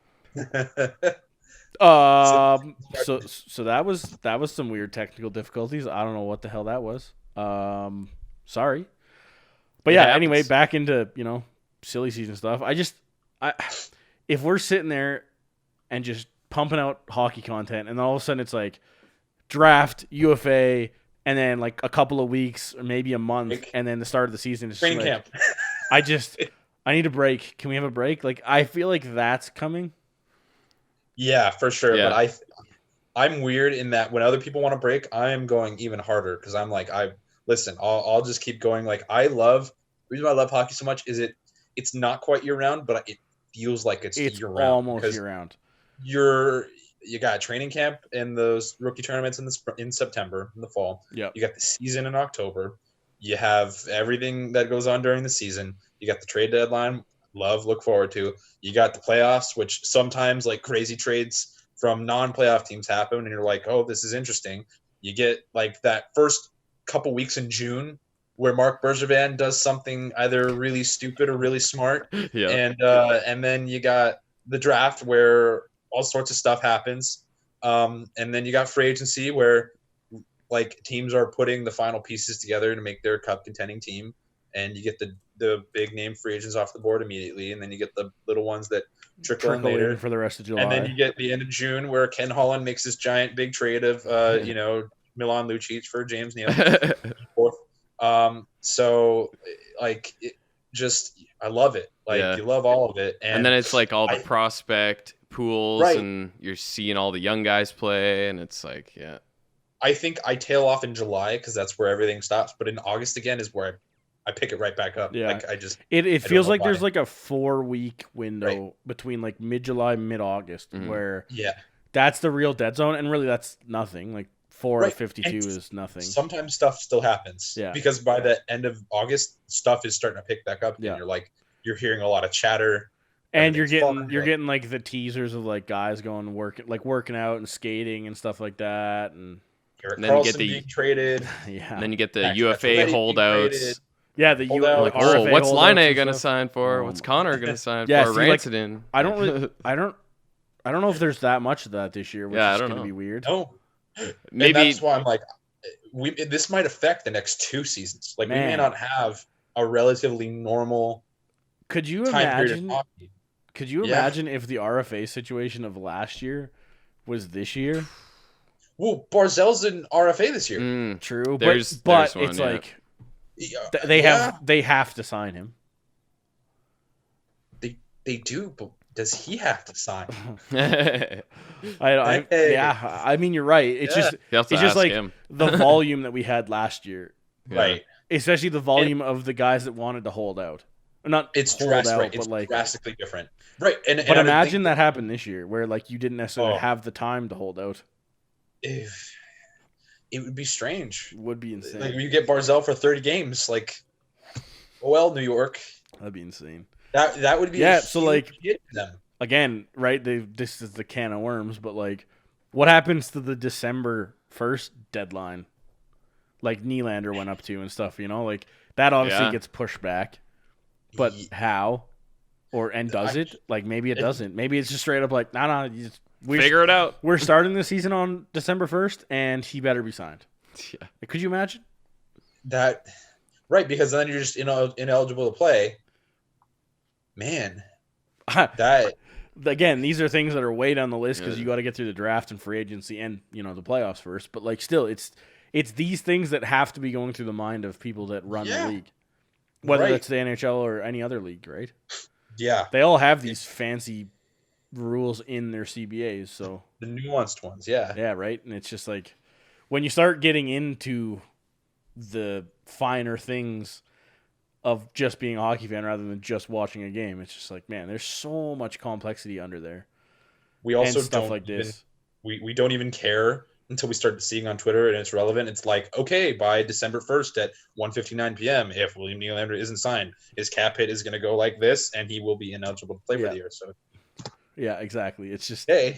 So that was some weird technical difficulties. I don't know what the hell that was. Sorry, but yeah. Anyway, back into silly season stuff. If we're sitting there and just pumping out hockey content, and then all of a sudden it's like draft, UFA, and then like a couple of weeks or maybe a month, and then the start of the season is Training like, camp. I need a break. Can we have a break? Like, I feel like that's coming. Yeah, for sure. Yeah. But I'm weird in that when other people want to break, I'm going even harder because I'm like, I'll just keep going. Like, the reason why I love hockey so much is it's not quite year round, but it feels like it's year round. Almost year round. You got training camp and those rookie tournaments in September, in the fall. Yeah. You got the season in October. You have everything that goes on during the season. You got the trade deadline. Look forward to. You got the playoffs, which sometimes like crazy trades from non-playoff teams happen, and you're like, oh, this is interesting. You get like that first couple weeks in June where Mark Bergevin does something either really stupid or really smart. Yeah. And then you got the draft where all sorts of stuff happens. And then you got free agency where like teams are putting the final pieces together to make their cup contending team. And you get the big name free agents off the board immediately. And then you get the little ones that trickle in later for the rest of July. And then you get the end of June where Ken Holland makes this giant big trade of, Milan Lucic for James Neal. So like I love it. Like you love all of it. And then it's like all the prospect pools, Right. and you're seeing all the young guys play, and it's like, yeah. I think I tail off in July because that's where everything stops. But in August again is where I pick it right back up. Yeah. Like It feels like why. there's like a 4-week window between like mid-July and mid-August where that's the real dead zone, and really that's nothing. Like 4 out of 52 is nothing. Sometimes stuff still happens. Yeah. Because by the end of August, stuff is starting to pick back up. Yeah. And you're hearing a lot of chatter. And you're Everything's getting like the teasers of like guys going working out and skating and stuff like that, and Erik then you Karlsson get the- being traded. yeah, And then you get the Max UFA Pacioretty being holdouts. traded. yeah. The Hold out. like, Oh, RFA what's holdouts Line and going to stuff. sign for? Oh What's my- Connor going to sign Yeah, for? see, like, Rantanen. I don't know if there's that much of that this year, which Yeah, I is don't going to know. be weird. No. And Maybe that's why I'm like, this might affect the next 2 seasons. Like we may Man. not have a relatively normal Could you time period of imagine? hockey. Could you Yeah. imagine if the RFA situation of last year was this year? Well, Barzell's in RFA this year. True, There's but one, it's yeah. like Yeah, they have to sign him. they do, but does he have to sign? Yeah, I mean you're right. It's Yeah. just You have to it's just ask like him. the volume that we had last year, Yeah. Right. especially the volume of the guys that wanted to hold out. Not It's hold out, right. but It's like drastically different. Right. And but I would imagine think that happened this year, where like you didn't necessarily Oh. have the time to hold out. if it would be strange. It would be insane. Like you get Barzell for 30 games, like, well, New York, That'd be insane. that would be Yeah, a so, huge like, hit to them. Again, right? This is the can of worms, but like, what happens to the December 1st deadline? Like Nylander went up to and stuff, like that obviously Yeah. gets pushed back. But how? And does it? Like maybe it doesn't. Maybe it's just straight up like, nah, Figure it out. we're starting the season on December 1st, and he better be signed. Yeah. Could you imagine? That right, because then you're just ineligible to play. Man, that Again, these are things that are way down the list because Yeah. you got to get through the draft and free agency and the playoffs first. But like, still, it's these things that have to be going through the mind of people that run the league, whether Right. that's the NHL or any other league, right? yeah, They all have these fancy rules in their CBAs, so the nuanced ones, yeah. yeah, right. And it's just like when you start getting into the finer things of just being a hockey fan rather than just watching a game, it's just like, man, there's so much complexity under there. We also and stuff don't like even, this. we don't even care until we start seeing on Twitter and it's relevant. It's like, okay, by December 1st at 1:59 p.m., if William Nylander isn't signed, his cap hit is going to go like this, and he will be ineligible to play for the year. So, Yeah, exactly. It's just, hey,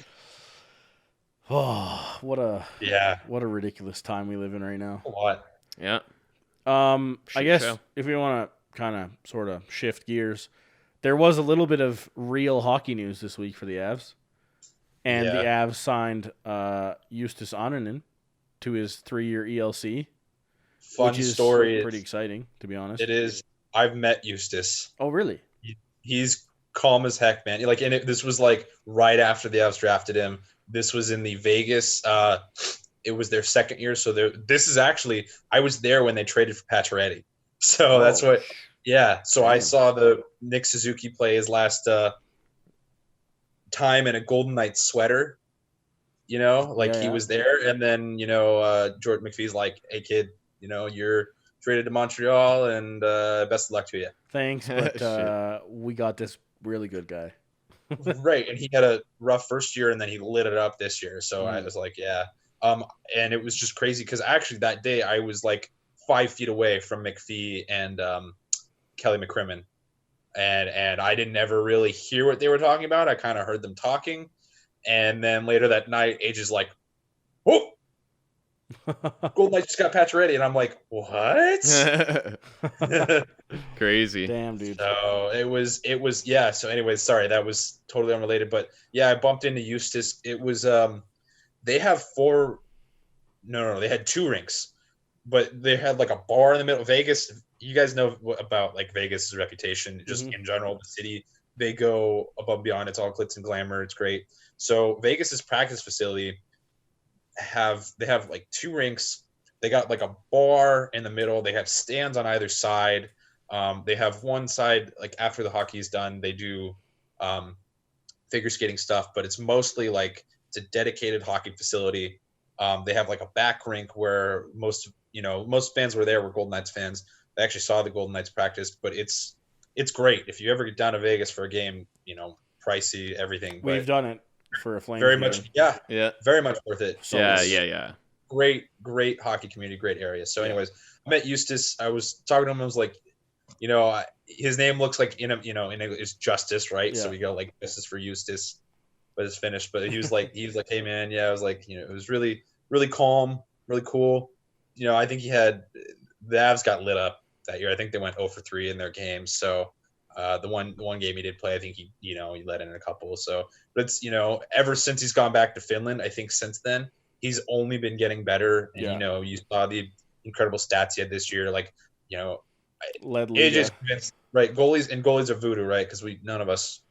what a yeah, ridiculous time we live in right now. a lot. Yeah. I Shit guess show. if we want to kind of sort of shift gears, there was a little bit of real hockey news this week for the Avs. And the Yeah. Avs signed Justus Annunen to his 3-year ELC, Fun which is story. pretty exciting, to be honest. It is. I've met Justus. Oh, really? He's calm as heck, man. Like, and this was like right after the Avs drafted him. This was in the Vegas. It was their second year, so this is actually. I was there when they traded for Pacioretty, so that's what. Yeah, so I Damn. saw the Nick Suzuki play his last time in a Golden Knights sweater. He Yeah. was there, and then Jordan McPhee's like, "Hey kid, you're traded to Montreal, and best of luck to you." Thanks, but Shit. we got this really good guy. Right, and he had a rough first year, and then he lit it up this year. So I was like, yeah. And it was just crazy because actually that day I was like 5 feet away from McPhee and Kelly McCrimmon, and I didn't ever really hear what they were talking about. I kind of heard them talking, and then later that night, Age is like, "Oh, Golden Knights just got Pacioretty," and I'm like, "What?" Crazy. Damn, dude. So it was yeah. So anyways, sorry, that was totally unrelated, but yeah, I bumped into Justus. It was they have they had 2 rinks, but they had like a bar in the middle. Vegas, you guys know about like Vegas' reputation, just in general, the city. They go above and beyond. It's all glitz and glamour. It's great. So Vegas's practice facility they have like 2 rinks. They got like a bar in the middle. They have stands on either side. They have one side, like after the hockey's done, they do figure skating stuff, but it's mostly like it's a dedicated hockey facility. They have like a back rink where most fans were Golden Knights fans. They actually saw the Golden Knights practice, but it's great. If you ever get down to Vegas for a game, pricey, everything. But We've done it for a Flames very game. much, yeah, Yeah. very much worth it. So Yeah. it's- Yeah. Great hockey community, great area. So anyways, I met Justus. I was talking to him. I was like, his name looks like in English is Justice, right? Yeah. So we go like, this is for Justus, but it's Finnish. But he was like, hey man, yeah. I was like, it was really, really calm, really cool. I think the Avs got lit up that year. I think they went 0 for 3 in their games. So the one game he did play, I think he let in a couple. So, but it's ever since he's gone back to Finland, I think since then he's only been getting better. And you saw the incredible stats he had this year. Like Led it Liga. just convinced, right? Goalies are voodoo, right? Because none of us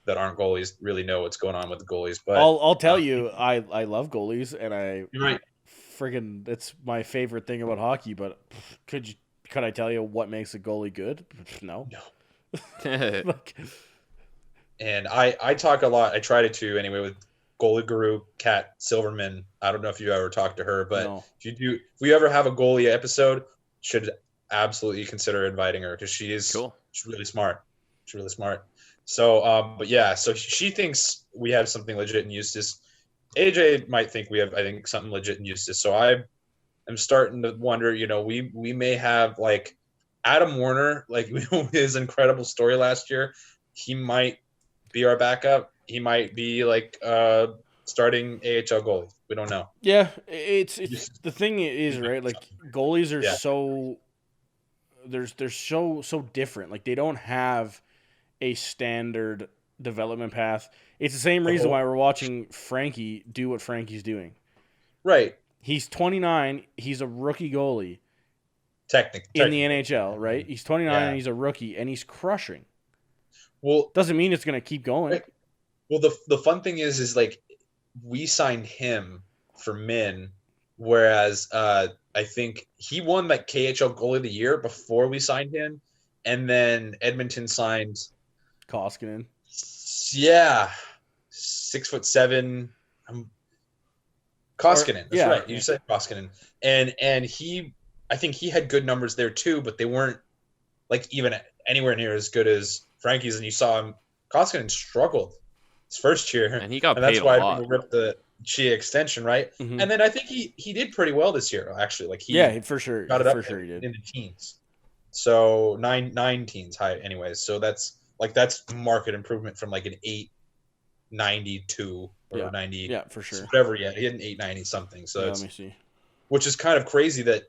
that aren't goalies really know what's going on with the goalies. But I'll tell you, I love goalies, and you're right. friggin' it's my favorite thing about hockey. But could I tell you what makes a goalie good? No. Like, And I talk a lot. I try to anyway with goalie guru Kat Silverman. I don't know if you ever talked to her, but no. if you ever have a goalie episode, should absolutely consider inviting her because she is Cool. She's really smart. She's really smart. So, but yeah, so she thinks we have something legit in Eustace. AJ might think we have, I think, something legit in Eustace. So I am starting to wonder, we may have like Adam Warner, like his incredible story last year. He might be our backup. He might be like starting AHL goalie. We don't know. Yeah, it's the thing is, right? Like goalies are Yeah. they're so different. Like they don't have a standard development path. It's the same reason why we're watching Frankie do what Frankie's doing. Right. He's 29. He's a rookie goalie Technically. in the NHL, right? He's 29 Yeah. and he's a rookie and he's crushing. Well, Doesn't mean it's going to keep going. Right. Well, the fun thing is like we signed him for Min, whereas I think he won like KHL goalie of the year before we signed him, and then Edmonton signed Koskinen. Yeah, 6'7". Koskinen. That's right. You said Koskinen, and I think he had good numbers there too, but they weren't like even anywhere near as good as Frankie's. And you saw him. Koskinen struggled his first year, and he got paid that's why a lot. people ripped the Chia extension, right? Mm-hmm. And then I think he did pretty well this year, actually. Like for sure, got it up for sure he did in the teens. So nine teens high, anyways. So that's market improvement from like an 892 or 90. Yeah, for sure. Whatever. Yeah, he had an 890 something. So let me see. Which is kind of crazy that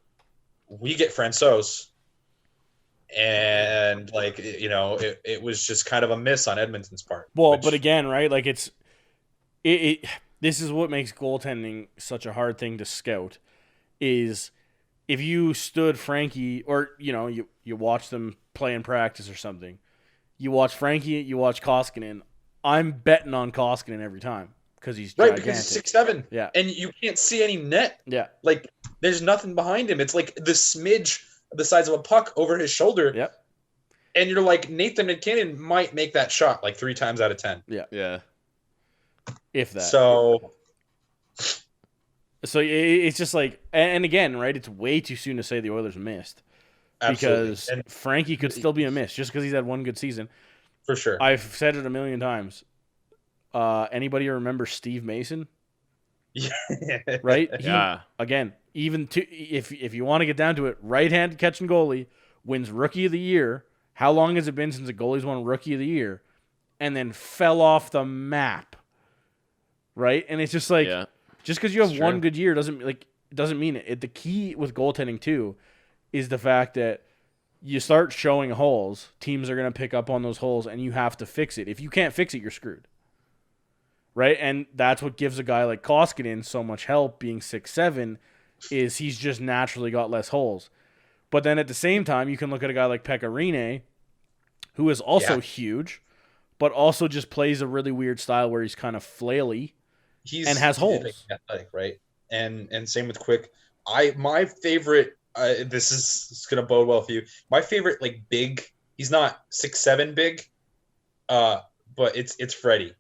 we get Francouz, and like it was just kind of a miss on Edmonton's part. Well, but again, right? Like it. This is what makes goaltending such a hard thing to scout. Is if you stood Frankie, or you watch them play in practice or something, you watch Frankie, you watch Koskinen. I'm betting on Koskinen every time because he's gigantic. Because he's 6'7". Yeah, and you can't see any net. Yeah, like there's nothing behind him. It's like the smidge the size of a puck over his shoulder. Yep. And you're like, Nathan McKinnon might make that shot like 3 times out of 10. Yeah. If that. So it's just like, and again, right? It's way too soon to say the Oilers missed. Absolutely. Because Frankie could still be a miss just because he's had one good season. For sure. I've said it a million times. Anybody remember Steve Mason? Yeah. Right? Yeah. Again, if you want to get down to it, right-handed catching goalie wins Rookie of the Year. How long has it been since a goalie's won Rookie of the Year? And then fell off the map. Right? And it's just like, just because you have one good year doesn't mean it. The key with goaltending too is the fact that you start showing holes. Teams are going to pick up on those holes, and you have to fix it. If you can't fix it, you're screwed. Right? And that's what gives a guy like Koskinen so much help, being 6'7", is he's just naturally got less holes. But then at the same time, you can look at a guy like Pekka Rinne, who is also huge, but also just plays a really weird style where he's kind of flaily and has holes. Athletic, right? And same with Quick. My favorite, this is going to bode well for you. My favorite, like, big, he's not 6'7" big, but it's Freddie.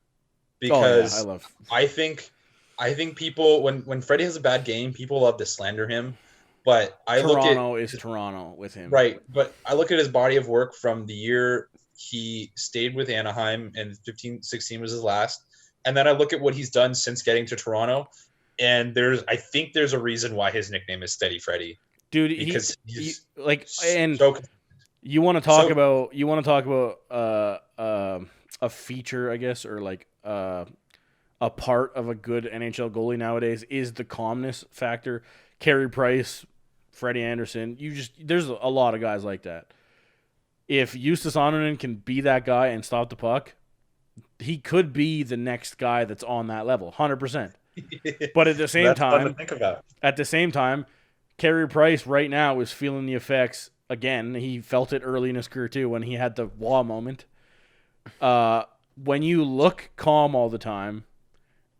Because I think people, when Freddie has a bad game, people love to slander him. But Toronto is Toronto with him. Right. But I look at his body of work from the year he stayed with Anaheim, and 15-16 was his last. And then I look at what he's done since getting to Toronto, and I think there's a reason why his nickname is Steady Freddie. Dude, because he's you want to talk about a feature, I guess, or like a part of a good NHL goalie nowadays is the calmness factor. Carey Price, Freddie Anderson, there's a lot of guys like that. If Justus Annunen can be that guy and stop the puck, he could be the next guy that's on that level, 100%. But at the same time, fun to think about. At the same time, Carey Price right now is feeling the effects again. He felt it early in his career too when he had the wah moment. When you look calm all the time,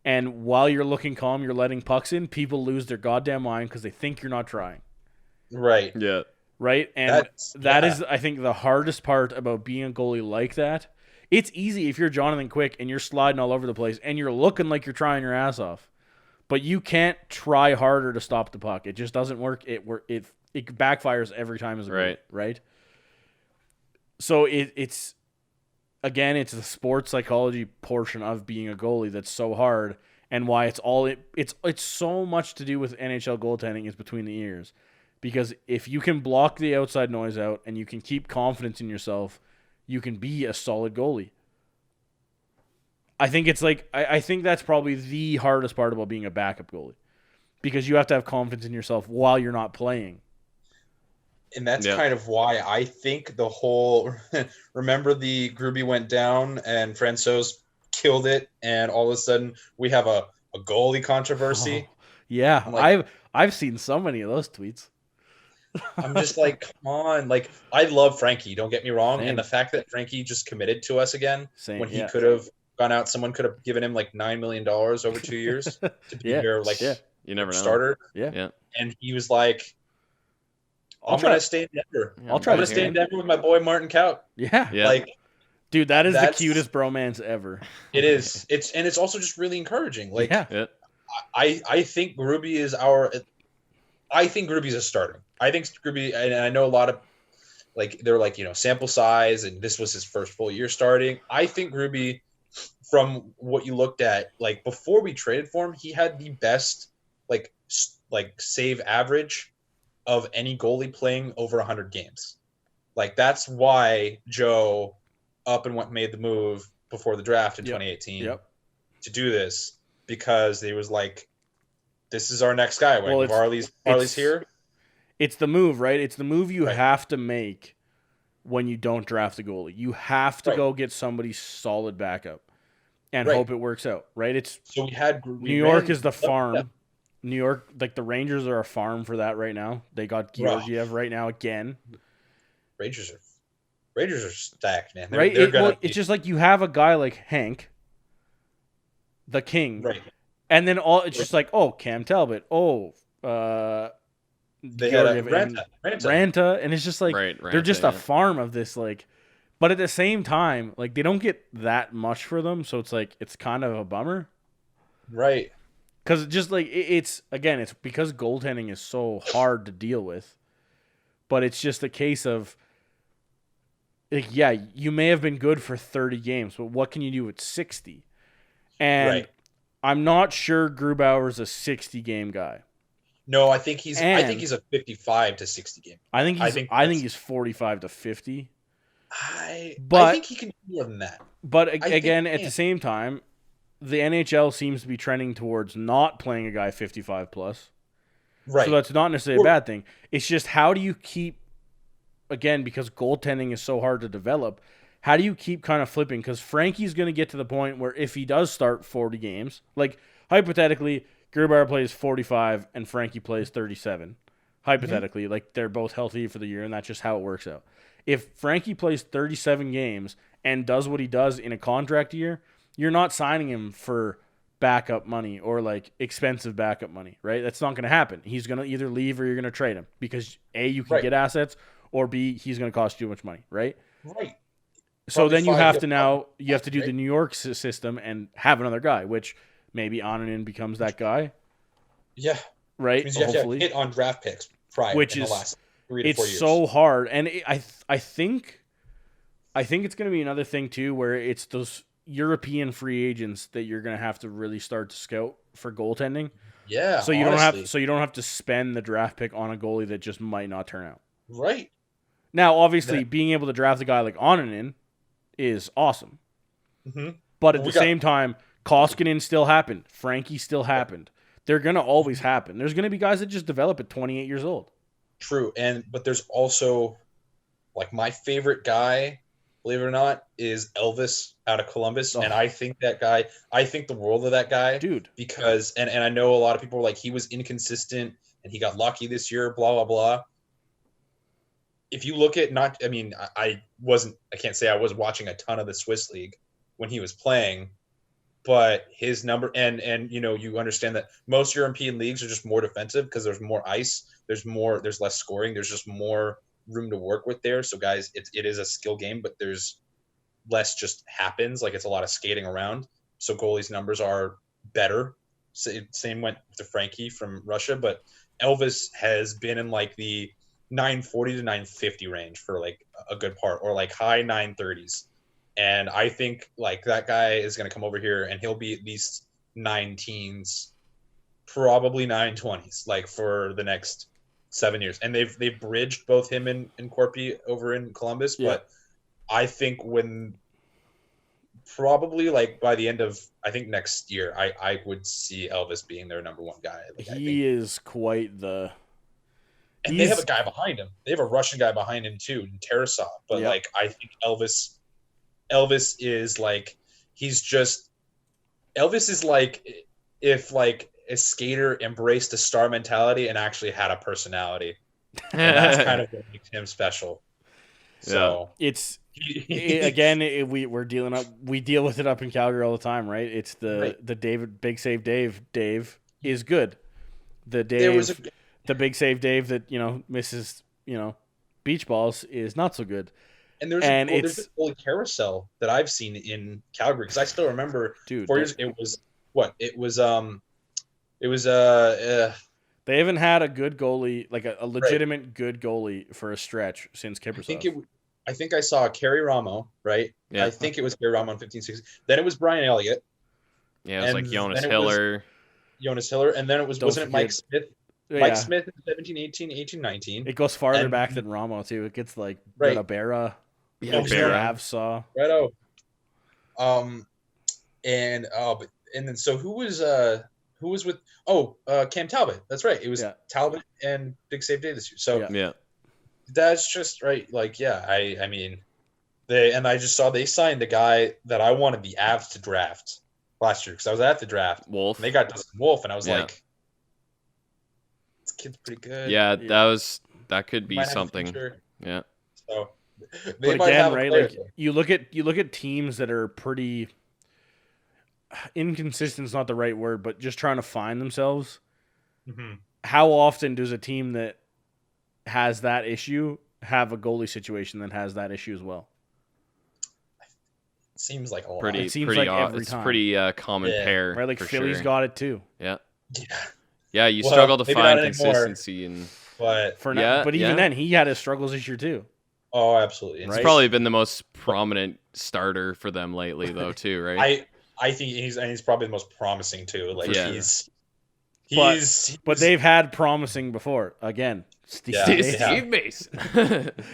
and while you're looking calm, you're letting pucks in, people lose their goddamn mind because they think you're not trying. Right. Yeah. Right? And that is, I think, the hardest part about being a goalie like that. It's easy if you're Jonathan Quick and you're sliding all over the place and you're looking like you're trying your ass off. But you can't try harder to stop the puck. It just doesn't work. It backfires every time as a goalie, right? So it's again, it's the sports psychology portion of being a goalie that's so hard, and why it's so much to do with NHL goaltending is between the ears, because if you can block the outside noise out and you can keep confidence in yourself, you can be a solid goalie. I think it's like I think that's probably the hardest part about being a backup goalie, because you have to have confidence in yourself while you're not playing. And that's kind of why I think the whole remember the Gruby went down and Francouz killed it, and all of a sudden we have a goalie controversy. Oh, yeah, like, I've seen so many of those tweets. I'm just like, come on. Like, I love Frankie, don't get me wrong. Same. And the fact that Frankie just committed to us again when he could have gone out, someone could have given him like $9 million over 2 years to be here, like you never know. Starter. Yeah. And he was like, I'm going to stay in Denver. I'll try to stay in Denver with my boy Martin Kaut. Yeah. Like, dude, that's the cutest bromance ever. It is. It's also just really encouraging. Like, I think Gruby is a starter. I think Gruby, and I know a lot of, like, they're like, sample size, and this was his first full year starting. I think Gruby, from what you looked at, like, before we traded for him, he had the best, like save average of any goalie playing over 100 games. Like, that's why Joe up and made the move before the draft in 2018 to do this, because they was like, this is our next guy. Well, Varley's here. It's the move, right? It's the move you have to make when you don't draft a goalie. You have to go get somebody solid backup and hope it works out, right? So we had New York is the farm. Yeah. New York, like, the Rangers are a farm for that right now. They got Georgiev right now again. Rangers are stacked, man. Right? It's just like you have a guy like Hank, the king, right? And then it's just like, Cam Talbot, they had Ranta, and it's just like they're just a farm of this, like. But at the same time, like, they don't get that much for them, so it's like it's kind of a bummer, right? Because just like it's because goaltending is so hard to deal with, but it's just a case of, like, you may have been good for 30 games, but what can you do at 60? And I'm not sure Grubauer's a 60 game guy. No, I think he's a 55 to 60 game. I think he's 45 to 50. I think he can do more than that. But again, at the same time, the NHL seems to be trending towards not playing a guy 55 plus. Right. So that's not necessarily a bad thing. It's just, how do you keep, again, because goaltending is so hard to develop, how do you keep kind of flipping? Because Frankie's going to get to the point where if he does start 40 games, like, hypothetically, Grubauer plays 45 and Frankie plays 37. Hypothetically, like, they're both healthy for the year, and that's just how it works out. If Frankie plays 37 games and does what he does in a contract year, you're not signing him for backup money or, like, expensive backup money, right? That's not going to happen. He's going to either leave or you're going to trade him because, A, you can get assets, or B, he's going to cost too much money, right? Right. So then you have to do the New York system and have another guy, which maybe Annunen becomes that guy. Yeah. Right? You have to hit on draft picks prior in the last 3 to 4 years. It's so hard. And I think it's going to be another thing, too, where it's those European free agents that you're going to have to really start to scout for goaltending. Yeah. So you don't have to spend the draft pick on a goalie that just might not turn out. Right. Now, obviously, being able to draft a guy like Annunen is awesome. Mm-hmm. But at the same time, Koskinen still happened. Frankie still happened. They're going to always happen. There's going to be guys that just develop at 28 years old. True. But there's also, like, my favorite guy, believe it or not, is Elvis out of Columbus. Oh. And I think the world of that guy. Dude. Because, and I know a lot of people are like, he was inconsistent and he got lucky this year, blah, blah, blah. If you look at I can't say I was watching a ton of the Swiss League when he was playing, but his number, and you understand that most European leagues are just more defensive because there's more ice, there's less scoring, there's just more room to work with there. So guys, it is a skill game, but there's less just happens, like it's a lot of skating around. So goalies' numbers are better. Same went to Frankie from Russia, but Elvis has been in like the 940 to 950 range for like a good part, or like high 930s. And I think like that guy is going to come over here and he'll be at least 9 teens, probably 9 20s, like for the next 7 years. And they've bridged both him and Corpy over in Columbus. Yeah. But I think when probably like by the end of I think next year, I would see Elvis being their number one guy. Like, He is quite the. and they have a guy behind him. They have a Russian guy behind him too, Tarasov. But like I think Elvis is like Elvis is like if like a skater embraced a star mentality and actually had a personality. And that's kind of what makes him special. So it's again we deal with it up in Calgary all the time, right? It's the David Big Save Dave is good. The Big Save Dave that misses beach balls is not so good. And there's a goalie carousel that I've seen in Calgary because I still remember 4 years. It was they haven't had a good goalie, like a legitimate good goalie for a stretch since Kiprusoff. I think I saw Kerry Ramo, right? Yeah. I think it was Kerry Ramo in 15-16. Then it was Brian Elliott. Yeah, it was like Jonas Hiller. And then it wasn't it Mike Smith? Mike Smith in 17-18, 18-19. It goes farther back than Ramo too. It gets like Barra. Yeah, Barra. Avsaw. Righto. And then so who was with Cam Talbot. That's right. It was Talbot and Big Save Day this year. So that's just right. Like, I mean I just saw they signed the guy that I wanted the Avs to draft last year because I was at the draft. Wolf. And they got Dustin Wolf and I was like, this kid's pretty good. Yeah, that could be something. Yeah. So but again, right? Like you look at teams that are pretty inconsistent is not the right word, but just trying to find themselves. Mm-hmm. How often does a team that has that issue have a goalie situation that has that issue as well? It seems like a lot. It seems like every time. It's pretty common pair. Right, like Philly's got it too. Yeah. Yeah, you struggle to find consistency but even then he had his struggles this year too. Oh, absolutely. He's probably been the most prominent starter for them lately though too, right? I think he's probably the most promising too. Like but they've had promising before. Again, Steve Mason.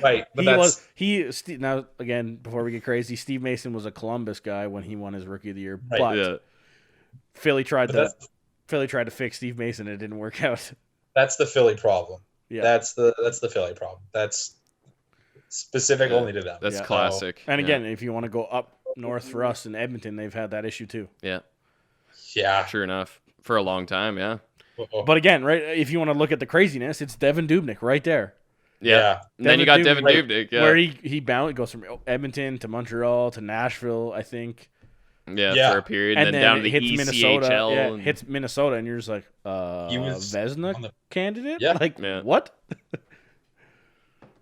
Right. But now again, before we get crazy, Steve Mason was a Columbus guy when he won his Rookie of the Year. Right. But Philly tried to fix Steve Mason and it didn't work out. That's the Philly problem. Yeah. That's the Philly problem. That's specific only to them. That's classic. And again, if you want to go up north for us in Edmonton, they've had that issue too. Yeah. Yeah. Sure enough. For a long time, yeah. But again, right, if you want to look at the craziness, it's Devin Dubnyk right there. Yeah. And then you got Devin Dubnyk, where he goes from Edmonton to Montreal to Nashville, I think. Yeah, for a period, and then down to the hits ECHL. Minnesota. Hits Minnesota, and you're just like, he was Vesna candidate? Yeah. What?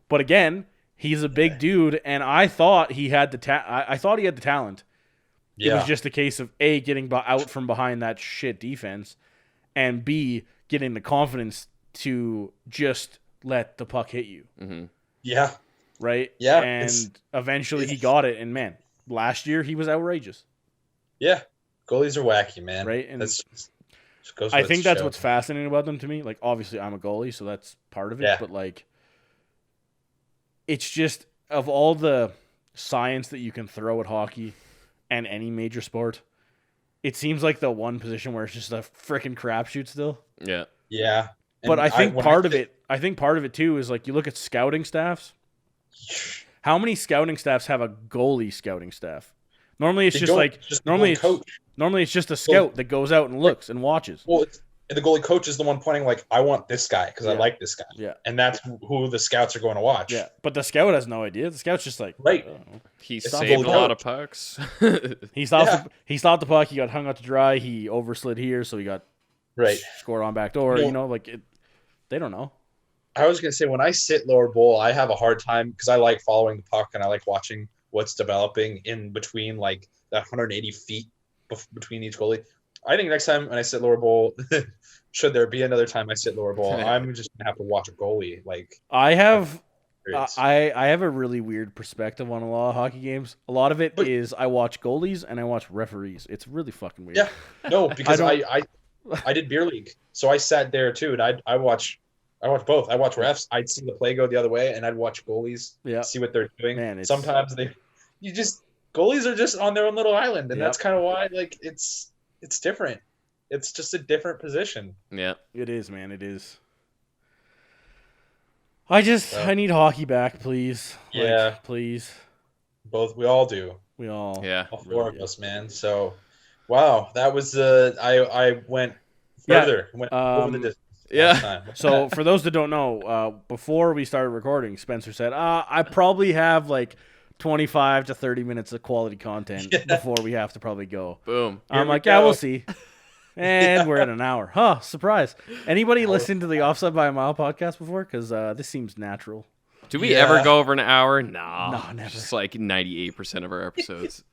But again, he's a big dude, and I thought he had the I thought he had the talent. Yeah. It was just a case of A, getting out from behind that shit defense, and B, getting the confidence to just let the puck hit you. Mm-hmm. Yeah. Right? Yeah. And eventually he got it, and man, last year he was outrageous. Yeah. Goalies are wacky, man. Right? And I think that's what's fascinating about them to me. Like, obviously I'm a goalie, so that's part of it, but like, it's just, of all the science that you can throw at hockey and any major sport, it seems like the one position where it's just a freaking crapshoot still. Yeah. Yeah. But I think part of it too is like, you look at scouting staffs. How many scouting staffs have a goalie scouting staff? Normally it's normally it's just a scout that goes out and looks and watches. Well, the goalie coach is the one pointing like, I want this guy because I like this guy. Yeah. And that's who the scouts are going to watch. Yeah. But the scout has no idea. The scout's just like, right. He saved a lot of pucks. He stopped the puck. He got hung out to dry. He overslid here, so he got scored on backdoor. They don't know. I was going to say, when I sit lower bowl, I have a hard time because I like following the puck and I like watching what's developing in between like that 180 feet between each goalie. I think next time when I sit lower bowl, should there be another time I sit lower bowl, I'm just gonna have to watch a goalie. Like, I have I have a really weird perspective on a lot of hockey games. A lot of it is I watch goalies and I watch referees. It's really fucking weird. Yeah, no, because I did beer league, so I sat there too, and I watch both. I watch refs. I'd see the play go the other way, and I'd watch goalies. Yeah. See what they're doing. Man, sometimes goalies are just on their own little island, and that's kind of why it's different. It's just a different position. Yeah, it is, man. It is. I need hockey back, please. Yeah, please. We all do. We all. Yeah, all four of us, man. So, wow, that was I went further. Went over the distance. Yeah. So for those that don't know, before we started recording, Spencer said, I probably have 25 to 30 minutes of quality content before we have to probably go. Boom. I'm like, yeah, we'll see. And we're at an hour. Huh, surprise. Anybody listen to the Offside by a Mile podcast before? Because this seems natural. Do we ever go over an hour? No, never. Just 98% of our episodes.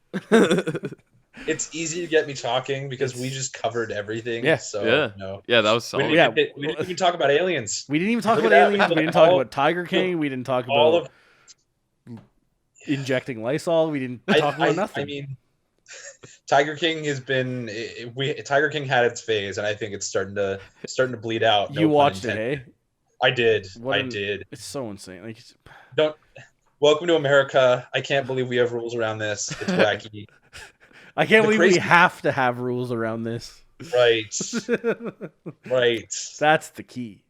It's easy to get me talking because we just covered everything. Yeah. So, Yeah, that was solid. We didn't even talk about aliens. We didn't even talk about aliens. We didn't talk about Tiger King. We didn't talk about injecting Lysol. We didn't talk about nothing. I mean, Tiger King has been. Tiger King had its phase, and I think it's starting to bleed out. You watched it, eh? I did. I did. It's so insane. Welcome to America. I can't believe we have rules around this. It's wacky. I can't believe we have to have rules around this. Right. Right. That's the key.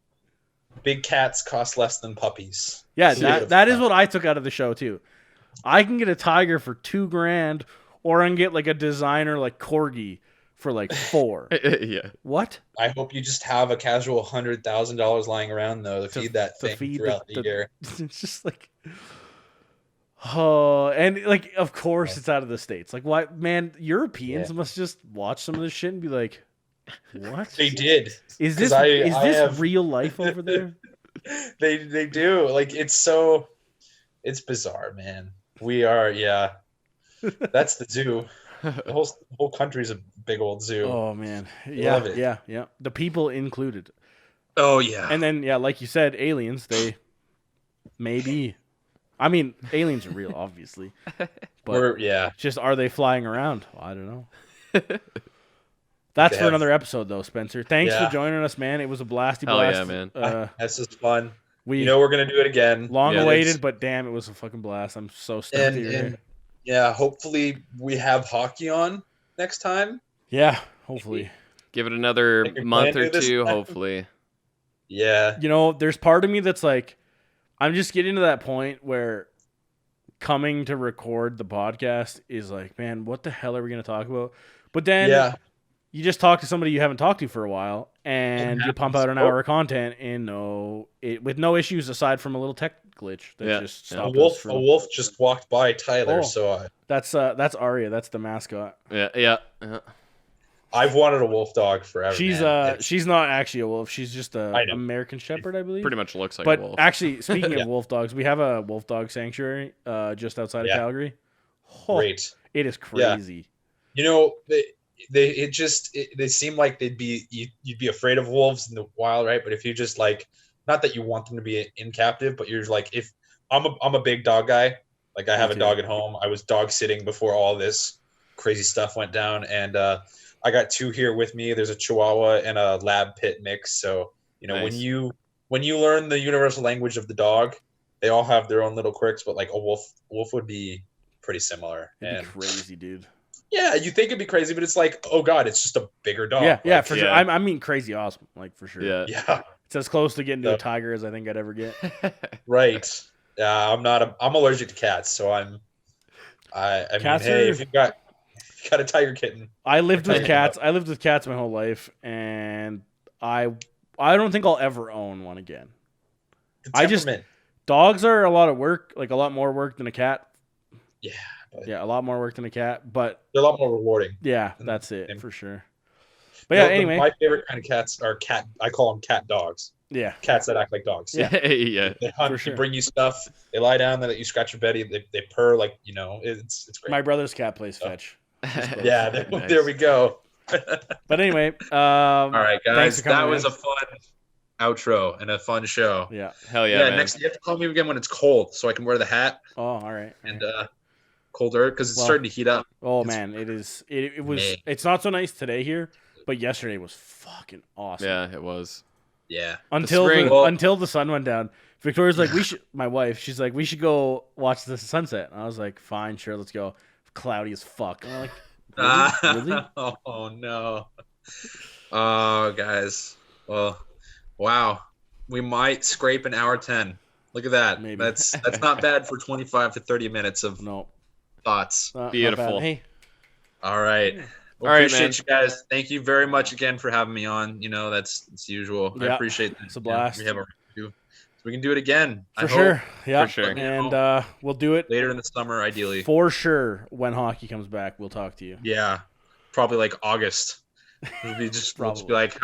Big cats cost less than puppies. Yeah, that is what I took out of the show too. I can get a tiger for $2,000, or I can get a designer Corgi for $4,000. Yeah. What? I hope you just have a casual $100,000 lying around though to feed that thing throughout the year. It's just oh, and of course it's out of the States. Why, man? Europeans must just watch some of this shit and be like, "What?" They did. Is this real life over there? They do. It's bizarre, man. We are, That's the zoo. The whole country's a big old zoo. Oh man, Love it. yeah. The people included. Oh yeah. And then like you said, aliens. They maybe. I mean, aliens are real, obviously. But just are they flying around? Well, I don't know. That's for another episode, though, Spencer. Thanks for joining us, man. It was a blasty blast. Hell yeah, man. That's just fun. We're gonna do it again. Long awaited, but damn, it was a fucking blast. I'm so stoked to hear. Yeah, hopefully we have hockey on next time. Yeah, hopefully. Give it another month or two, hopefully. Yeah. There's part of me that's I'm just getting to that point where coming to record the podcast is man, what the hell are we going to talk about? But then you just talk to somebody you haven't talked to for a while, and you pump out an hour of content with no issues aside from a little tech glitch that just stopped us. A wolf just walked by Tyler, that's Arya. That's the mascot. Yeah. I've wanted a wolf dog forever. She's not actually a wolf. She's just a American Shepherd, I believe. Pretty much looks like a wolf. But actually, speaking of wolf dogs, we have a wolf dog sanctuary just outside of Calgary. Great. It is crazy. They seem like you'd be afraid of wolves in the wild, right? But if you just not that you want them to be in captive, but you're if I'm a big dog guy, I have a dog at home. I was dog sitting before all this crazy stuff went down, and I got two here with me. There's a Chihuahua and a Lab Pit mix. So nice. when you learn the universal language of the dog, they all have their own little quirks, but a wolf would be pretty similar. It'd be crazy, dude. Yeah, you think it'd be crazy, but it's oh god, it's just a bigger dog. Yeah, for sure. I mean, crazy awesome, for sure. Yeah. It's as close to getting to a tiger as I think I'd ever get. Right. Yeah, I'm allergic to cats, so I mean, hey, if you got a tiger kitten. I lived with cats. I lived with cats my whole life, and I don't think I'll ever own one again. Dogs are a lot of work, a lot more work than a cat. Yeah. Yeah, a lot more work than a cat, but they're a lot more rewarding. Yeah, that's it for sure. But anyway, my favorite kind of cats are cat. I call them cat dogs. Yeah, cats that act like dogs. Yeah. They hunt. They bring you stuff. They lie down. They let you scratch your belly. They purr it's great. My brother's cat plays fetch. Yeah, there we go. But anyway, all right, guys, that was a fun outro and a fun show. Yeah. Hell yeah, man. Next you have to call me again when it's cold so I can wear the hat Oh, all right. and colder because it's starting to heat up. Oh man, it is. It was. May. It's not so nice today here, but yesterday was fucking awesome. Yeah, it was. Yeah. Until spring- until the sun went down. Victoria's like, we should. My wife, she's like, we should go watch the sunset. And I was like, fine, sure, let's go. Cloudy as fuck. And I'm like, really? Oh no. Oh guys. Well, wow. We might scrape an hour 10. Look at that. Maybe. That's not bad for 25 to 30 minutes of No. thoughts. Not Beautiful. bad. Hey, All right. Well, All right, appreciate man. you guys. Thank you very much again for having me on. It's usual. I Yeah, appreciate that. it's a blast. We have a review. So we can do it again. for I sure. hope Yeah, For sure. And we'll do it later in the summer, ideally. for sure when hockey comes back. We'll talk to you. Yeah. Probably like August. We'll be just Probably. like,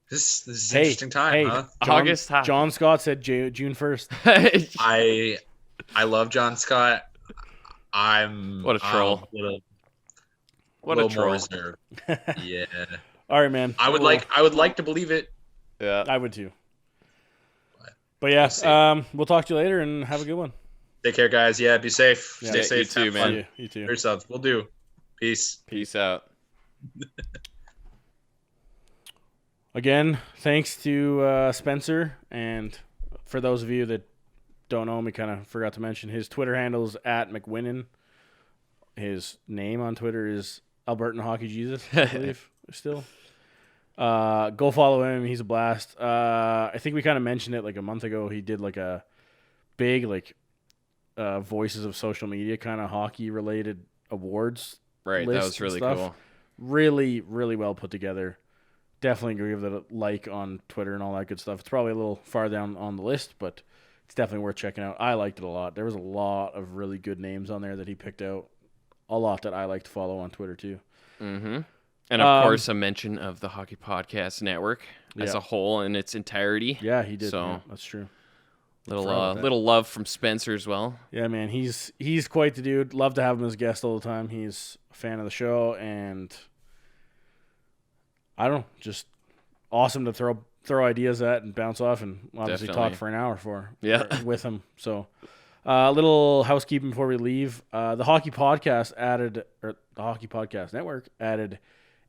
this is an interesting time, hey, huh? August half. John Scott said June 1st. I love John Scott. What a troll. a little, What a a little more troll. reserved. Yeah. All right, man. I would like to believe it. Yeah. I would too. But yeah, see. we'll talk to you later and have a good one. Take care, guys. Yeah, be safe. Yeah. Stay Yeah, safe. you too, have man. fun. See you. You too. Yourselves. We'll do. Peace. Peace out. Again, thanks to Spencer. And for those of you that don't know him, we kind of forgot to mention his Twitter handle is @McWinnon. His name on Twitter is Albertan Hockey Jesus, I believe, still. Go follow him. He's a blast. I think we kind of mentioned it like a month ago. He did like a big voices of social media kind of hockey related awards. Right. That list was really and stuff. cool. Really, really well put together. Definitely give it a like on Twitter and all that good stuff. It's probably a little far down on the list, but it's definitely worth checking out. I liked it a lot. There was a lot of really good names on there that he picked out. A lot that I like to follow on Twitter too. Mm-hmm. And of course, a mention of the Hockey Podcast Network as Yeah. a whole in its entirety. Yeah, he did. So- Yeah, that's true. Little forgot about that. little love from Spencer as well. Yeah, man, he's quite the dude. Love to have him as a guest all the time. He's a fan of the show, and I don't know, just awesome to throw ideas at and bounce off, and obviously Definitely. talk for an hour with him. So, a little housekeeping before we leave. The Hockey Podcast Network added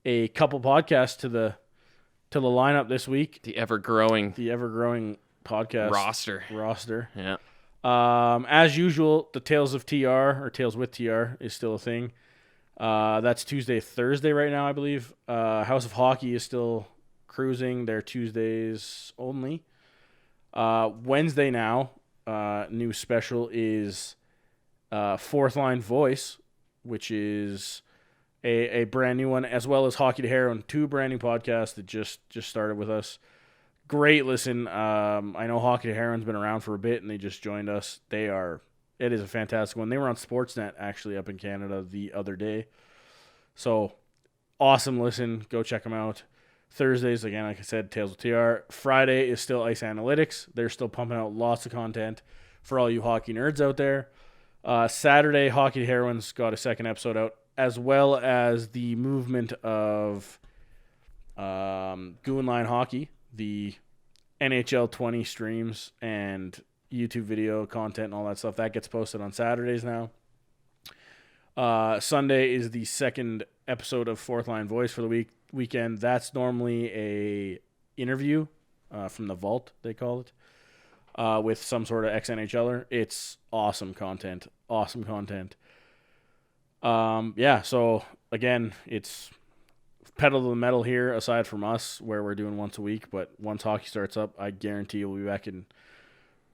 a couple podcasts to the lineup this week. The ever-growing The ever-growing podcast roster. Yeah. As usual, the Tales of TR or Tales with TR is still a thing. That's Tuesday, Thursday right now, I believe. House of Hockey is still cruising. They're Tuesdays only. Wednesday now, new special is Fourth Line Voice, which is a brand new one, as well as Hockey to Heroin, two brand new podcasts that just started with us. Great listen. I know Hockey to Heron's been around for a bit, and they just joined us. It is a fantastic one. They were on Sportsnet, actually, up in Canada the other day. So, awesome listen. Go check them out. Thursdays, again, like I said, Tales of TR. Friday is still Ice Analytics. They're still pumping out lots of content for all you hockey nerds out there. Saturday, Hockey to Heroin's got a second episode out, as well as the movement of Goon Line Hockey, the NHL 20 streams and YouTube video content and all that stuff. That gets posted on Saturdays now. Sunday is the second episode of Fourth Line Voice for the weekend. That's normally a interview from the Vault, they call it, with some sort of ex-NHLer. It's awesome content. Yeah, so again, it's pedal to the metal here, aside from us, where we're doing once a week. But once hockey starts up, I guarantee we'll be back in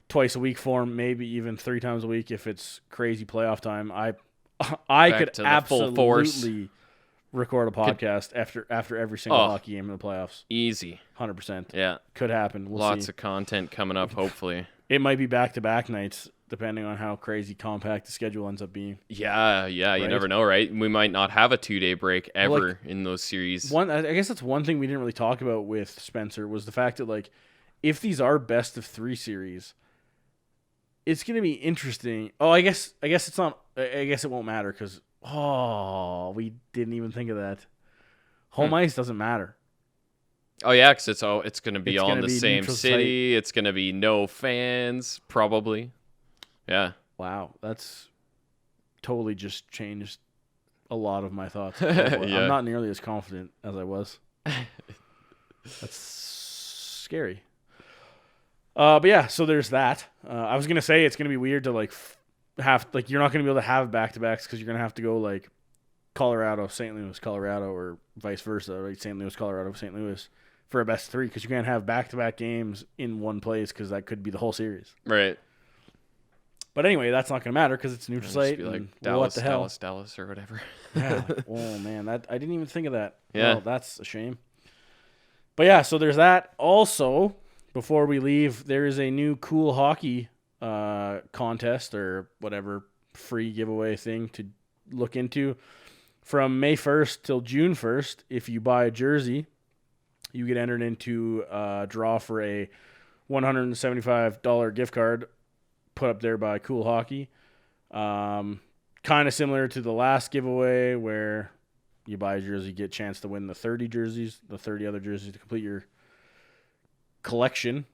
twice a week form, maybe even 3 times a week if it's crazy playoff time. I Back could to the full force. absolutely record a podcast after every single Oh. hockey game in the playoffs. Easy. 100%. Yeah. Could happen. We'll Lots see. of content coming up, hopefully. It might be back-to-back nights, depending on how crazy compact the schedule ends up being. Yeah, you Right? never know, right? We might not have a 2-day break ever Like, in those series. I guess that's one thing we didn't really talk about with Spencer was the fact that, like, if these are best of 3 series, it's going to be interesting. Oh, I guess it's not. I guess it won't matter because we didn't even think of that. Home ice doesn't matter. Oh yeah, because it's going to be It's all in gonna the be same neutral city. It's going to be no fans, probably. Yeah. Wow, that's totally just changed a lot of my thoughts. Yeah. I'm not nearly as confident as I was. That's scary. But yeah, so there's that. I was gonna say it's gonna be weird to like have like you're not gonna be able to have back-to-backs because you're gonna have to go like Colorado, St. Louis, Colorado, or vice versa, right? St. Louis, Colorado, St. Louis for a best of 3 because you can't have back-to-back games in one place because that could be the whole series. Right. But anyway, that's not gonna matter because it's a neutral site. Be like and Dallas, what the hell? Dallas, or whatever. Yeah. Like, oh man, that I didn't even think of that. Yeah. Well, that's a shame. But yeah, so there's that. Also, before we leave, there is a new cool hockey contest or whatever free giveaway thing to look into. From May 1st till June 1st, if you buy a jersey, you get entered into a draw for a $175 gift card put up there by Cool Hockey. Kind of similar to the last giveaway where you buy a jersey, get a chance to win the 30 other jerseys to complete your collection.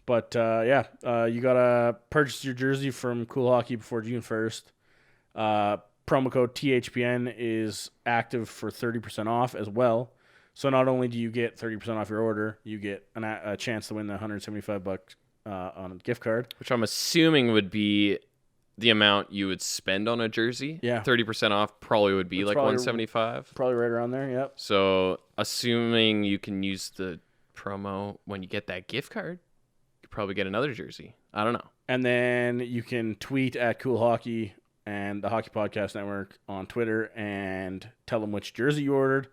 But you got to purchase your jersey from Cool Hockey before June 1st. Promo code THPN is active for 30% off as well. So not only do you get 30% off your order, you get a chance to win the $175 on a gift card. Which I'm assuming would be the amount you would spend on a jersey. Yeah. 30% off probably would be That's like probably- $175. Probably right around there, yep. So assuming you can use the promo when you get that gift card, you probably get another jersey. I don't know. And then you can tweet at Cool Hockey and the Hockey Podcast Network on Twitter and tell them which jersey you ordered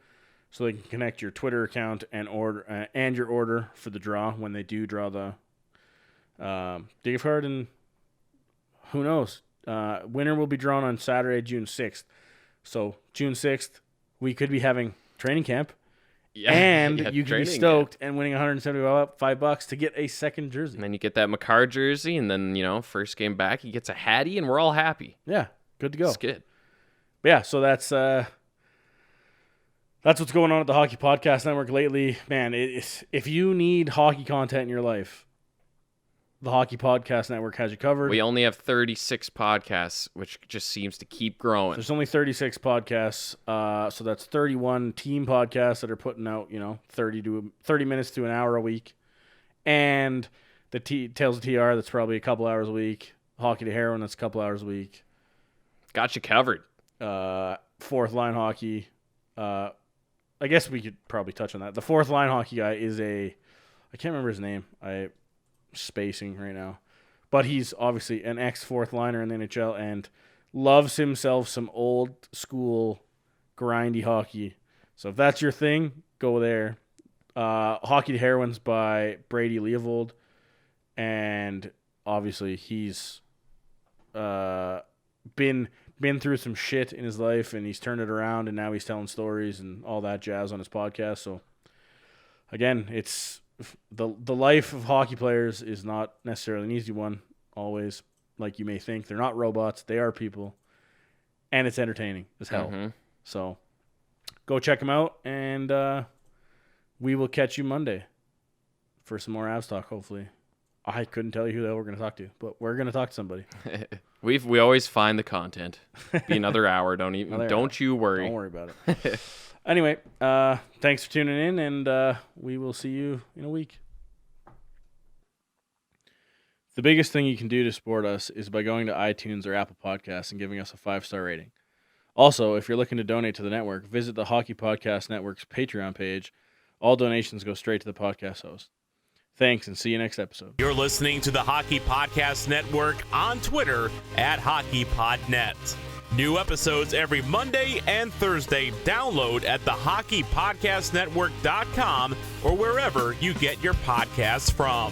so they can connect your Twitter account and order and your order for the draw when they do draw the gift card. And who knows? Winner will be drawn on Saturday, June 6th. So June 6th, we could be having training camp. Yeah, And yeah, you can be training stoked and winning $175 to get a second jersey. And then you get that Makar jersey, and then, first game back, he gets a Hattie, and we're all happy. Yeah, good to go. It's good. But yeah, so that's what's going on at the Hockey Podcast Network lately. Man, if you need hockey content in your life, the Hockey Podcast Network has you covered. We only have 36 podcasts, which just seems to keep growing. There's only 36 podcasts, so that's 31 team podcasts that are putting out, 30 minutes to an hour a week, and the Tales of TR that's probably a couple hours a week. Hockey to Heroin that's a couple hours a week. Got you covered. Fourth line hockey. I guess we could probably touch on that. The fourth line hockey guy is I can't remember his name. I'm spacing right now, but he's obviously an ex-fourth liner in the NHL and loves himself some old school grindy hockey. So if that's your thing, go there. Hockey to Heroines by Brady Leovold, and obviously he's been through some shit in his life, and he's turned it around, and now he's telling stories and all that jazz on his podcast. So again, it's the life of hockey players is not necessarily an easy one always, like you may think. They're not robots. They are people, and it's entertaining as hell. Mm-hmm. So go check them out, and we will catch you Monday for some more Avs talk, hopefully. I couldn't tell you who the hell we're going to talk to, but we're going to talk to somebody. We always find the content. Be another hour. Don't you worry. Don't worry about it. Anyway, thanks for tuning in, and we will see you in a week. The biggest thing you can do to support us is by going to iTunes or Apple Podcasts and giving us a 5-star rating. Also, if you're looking to donate to the network, visit the Hockey Podcast Network's Patreon page. All donations go straight to the podcast host. Thanks, and see you next episode. You're listening to the Hockey Podcast Network on Twitter at HockeyPodNet. New episodes every Monday and Thursday. Download at thehockeypodcastnetwork.com or wherever you get your podcasts from.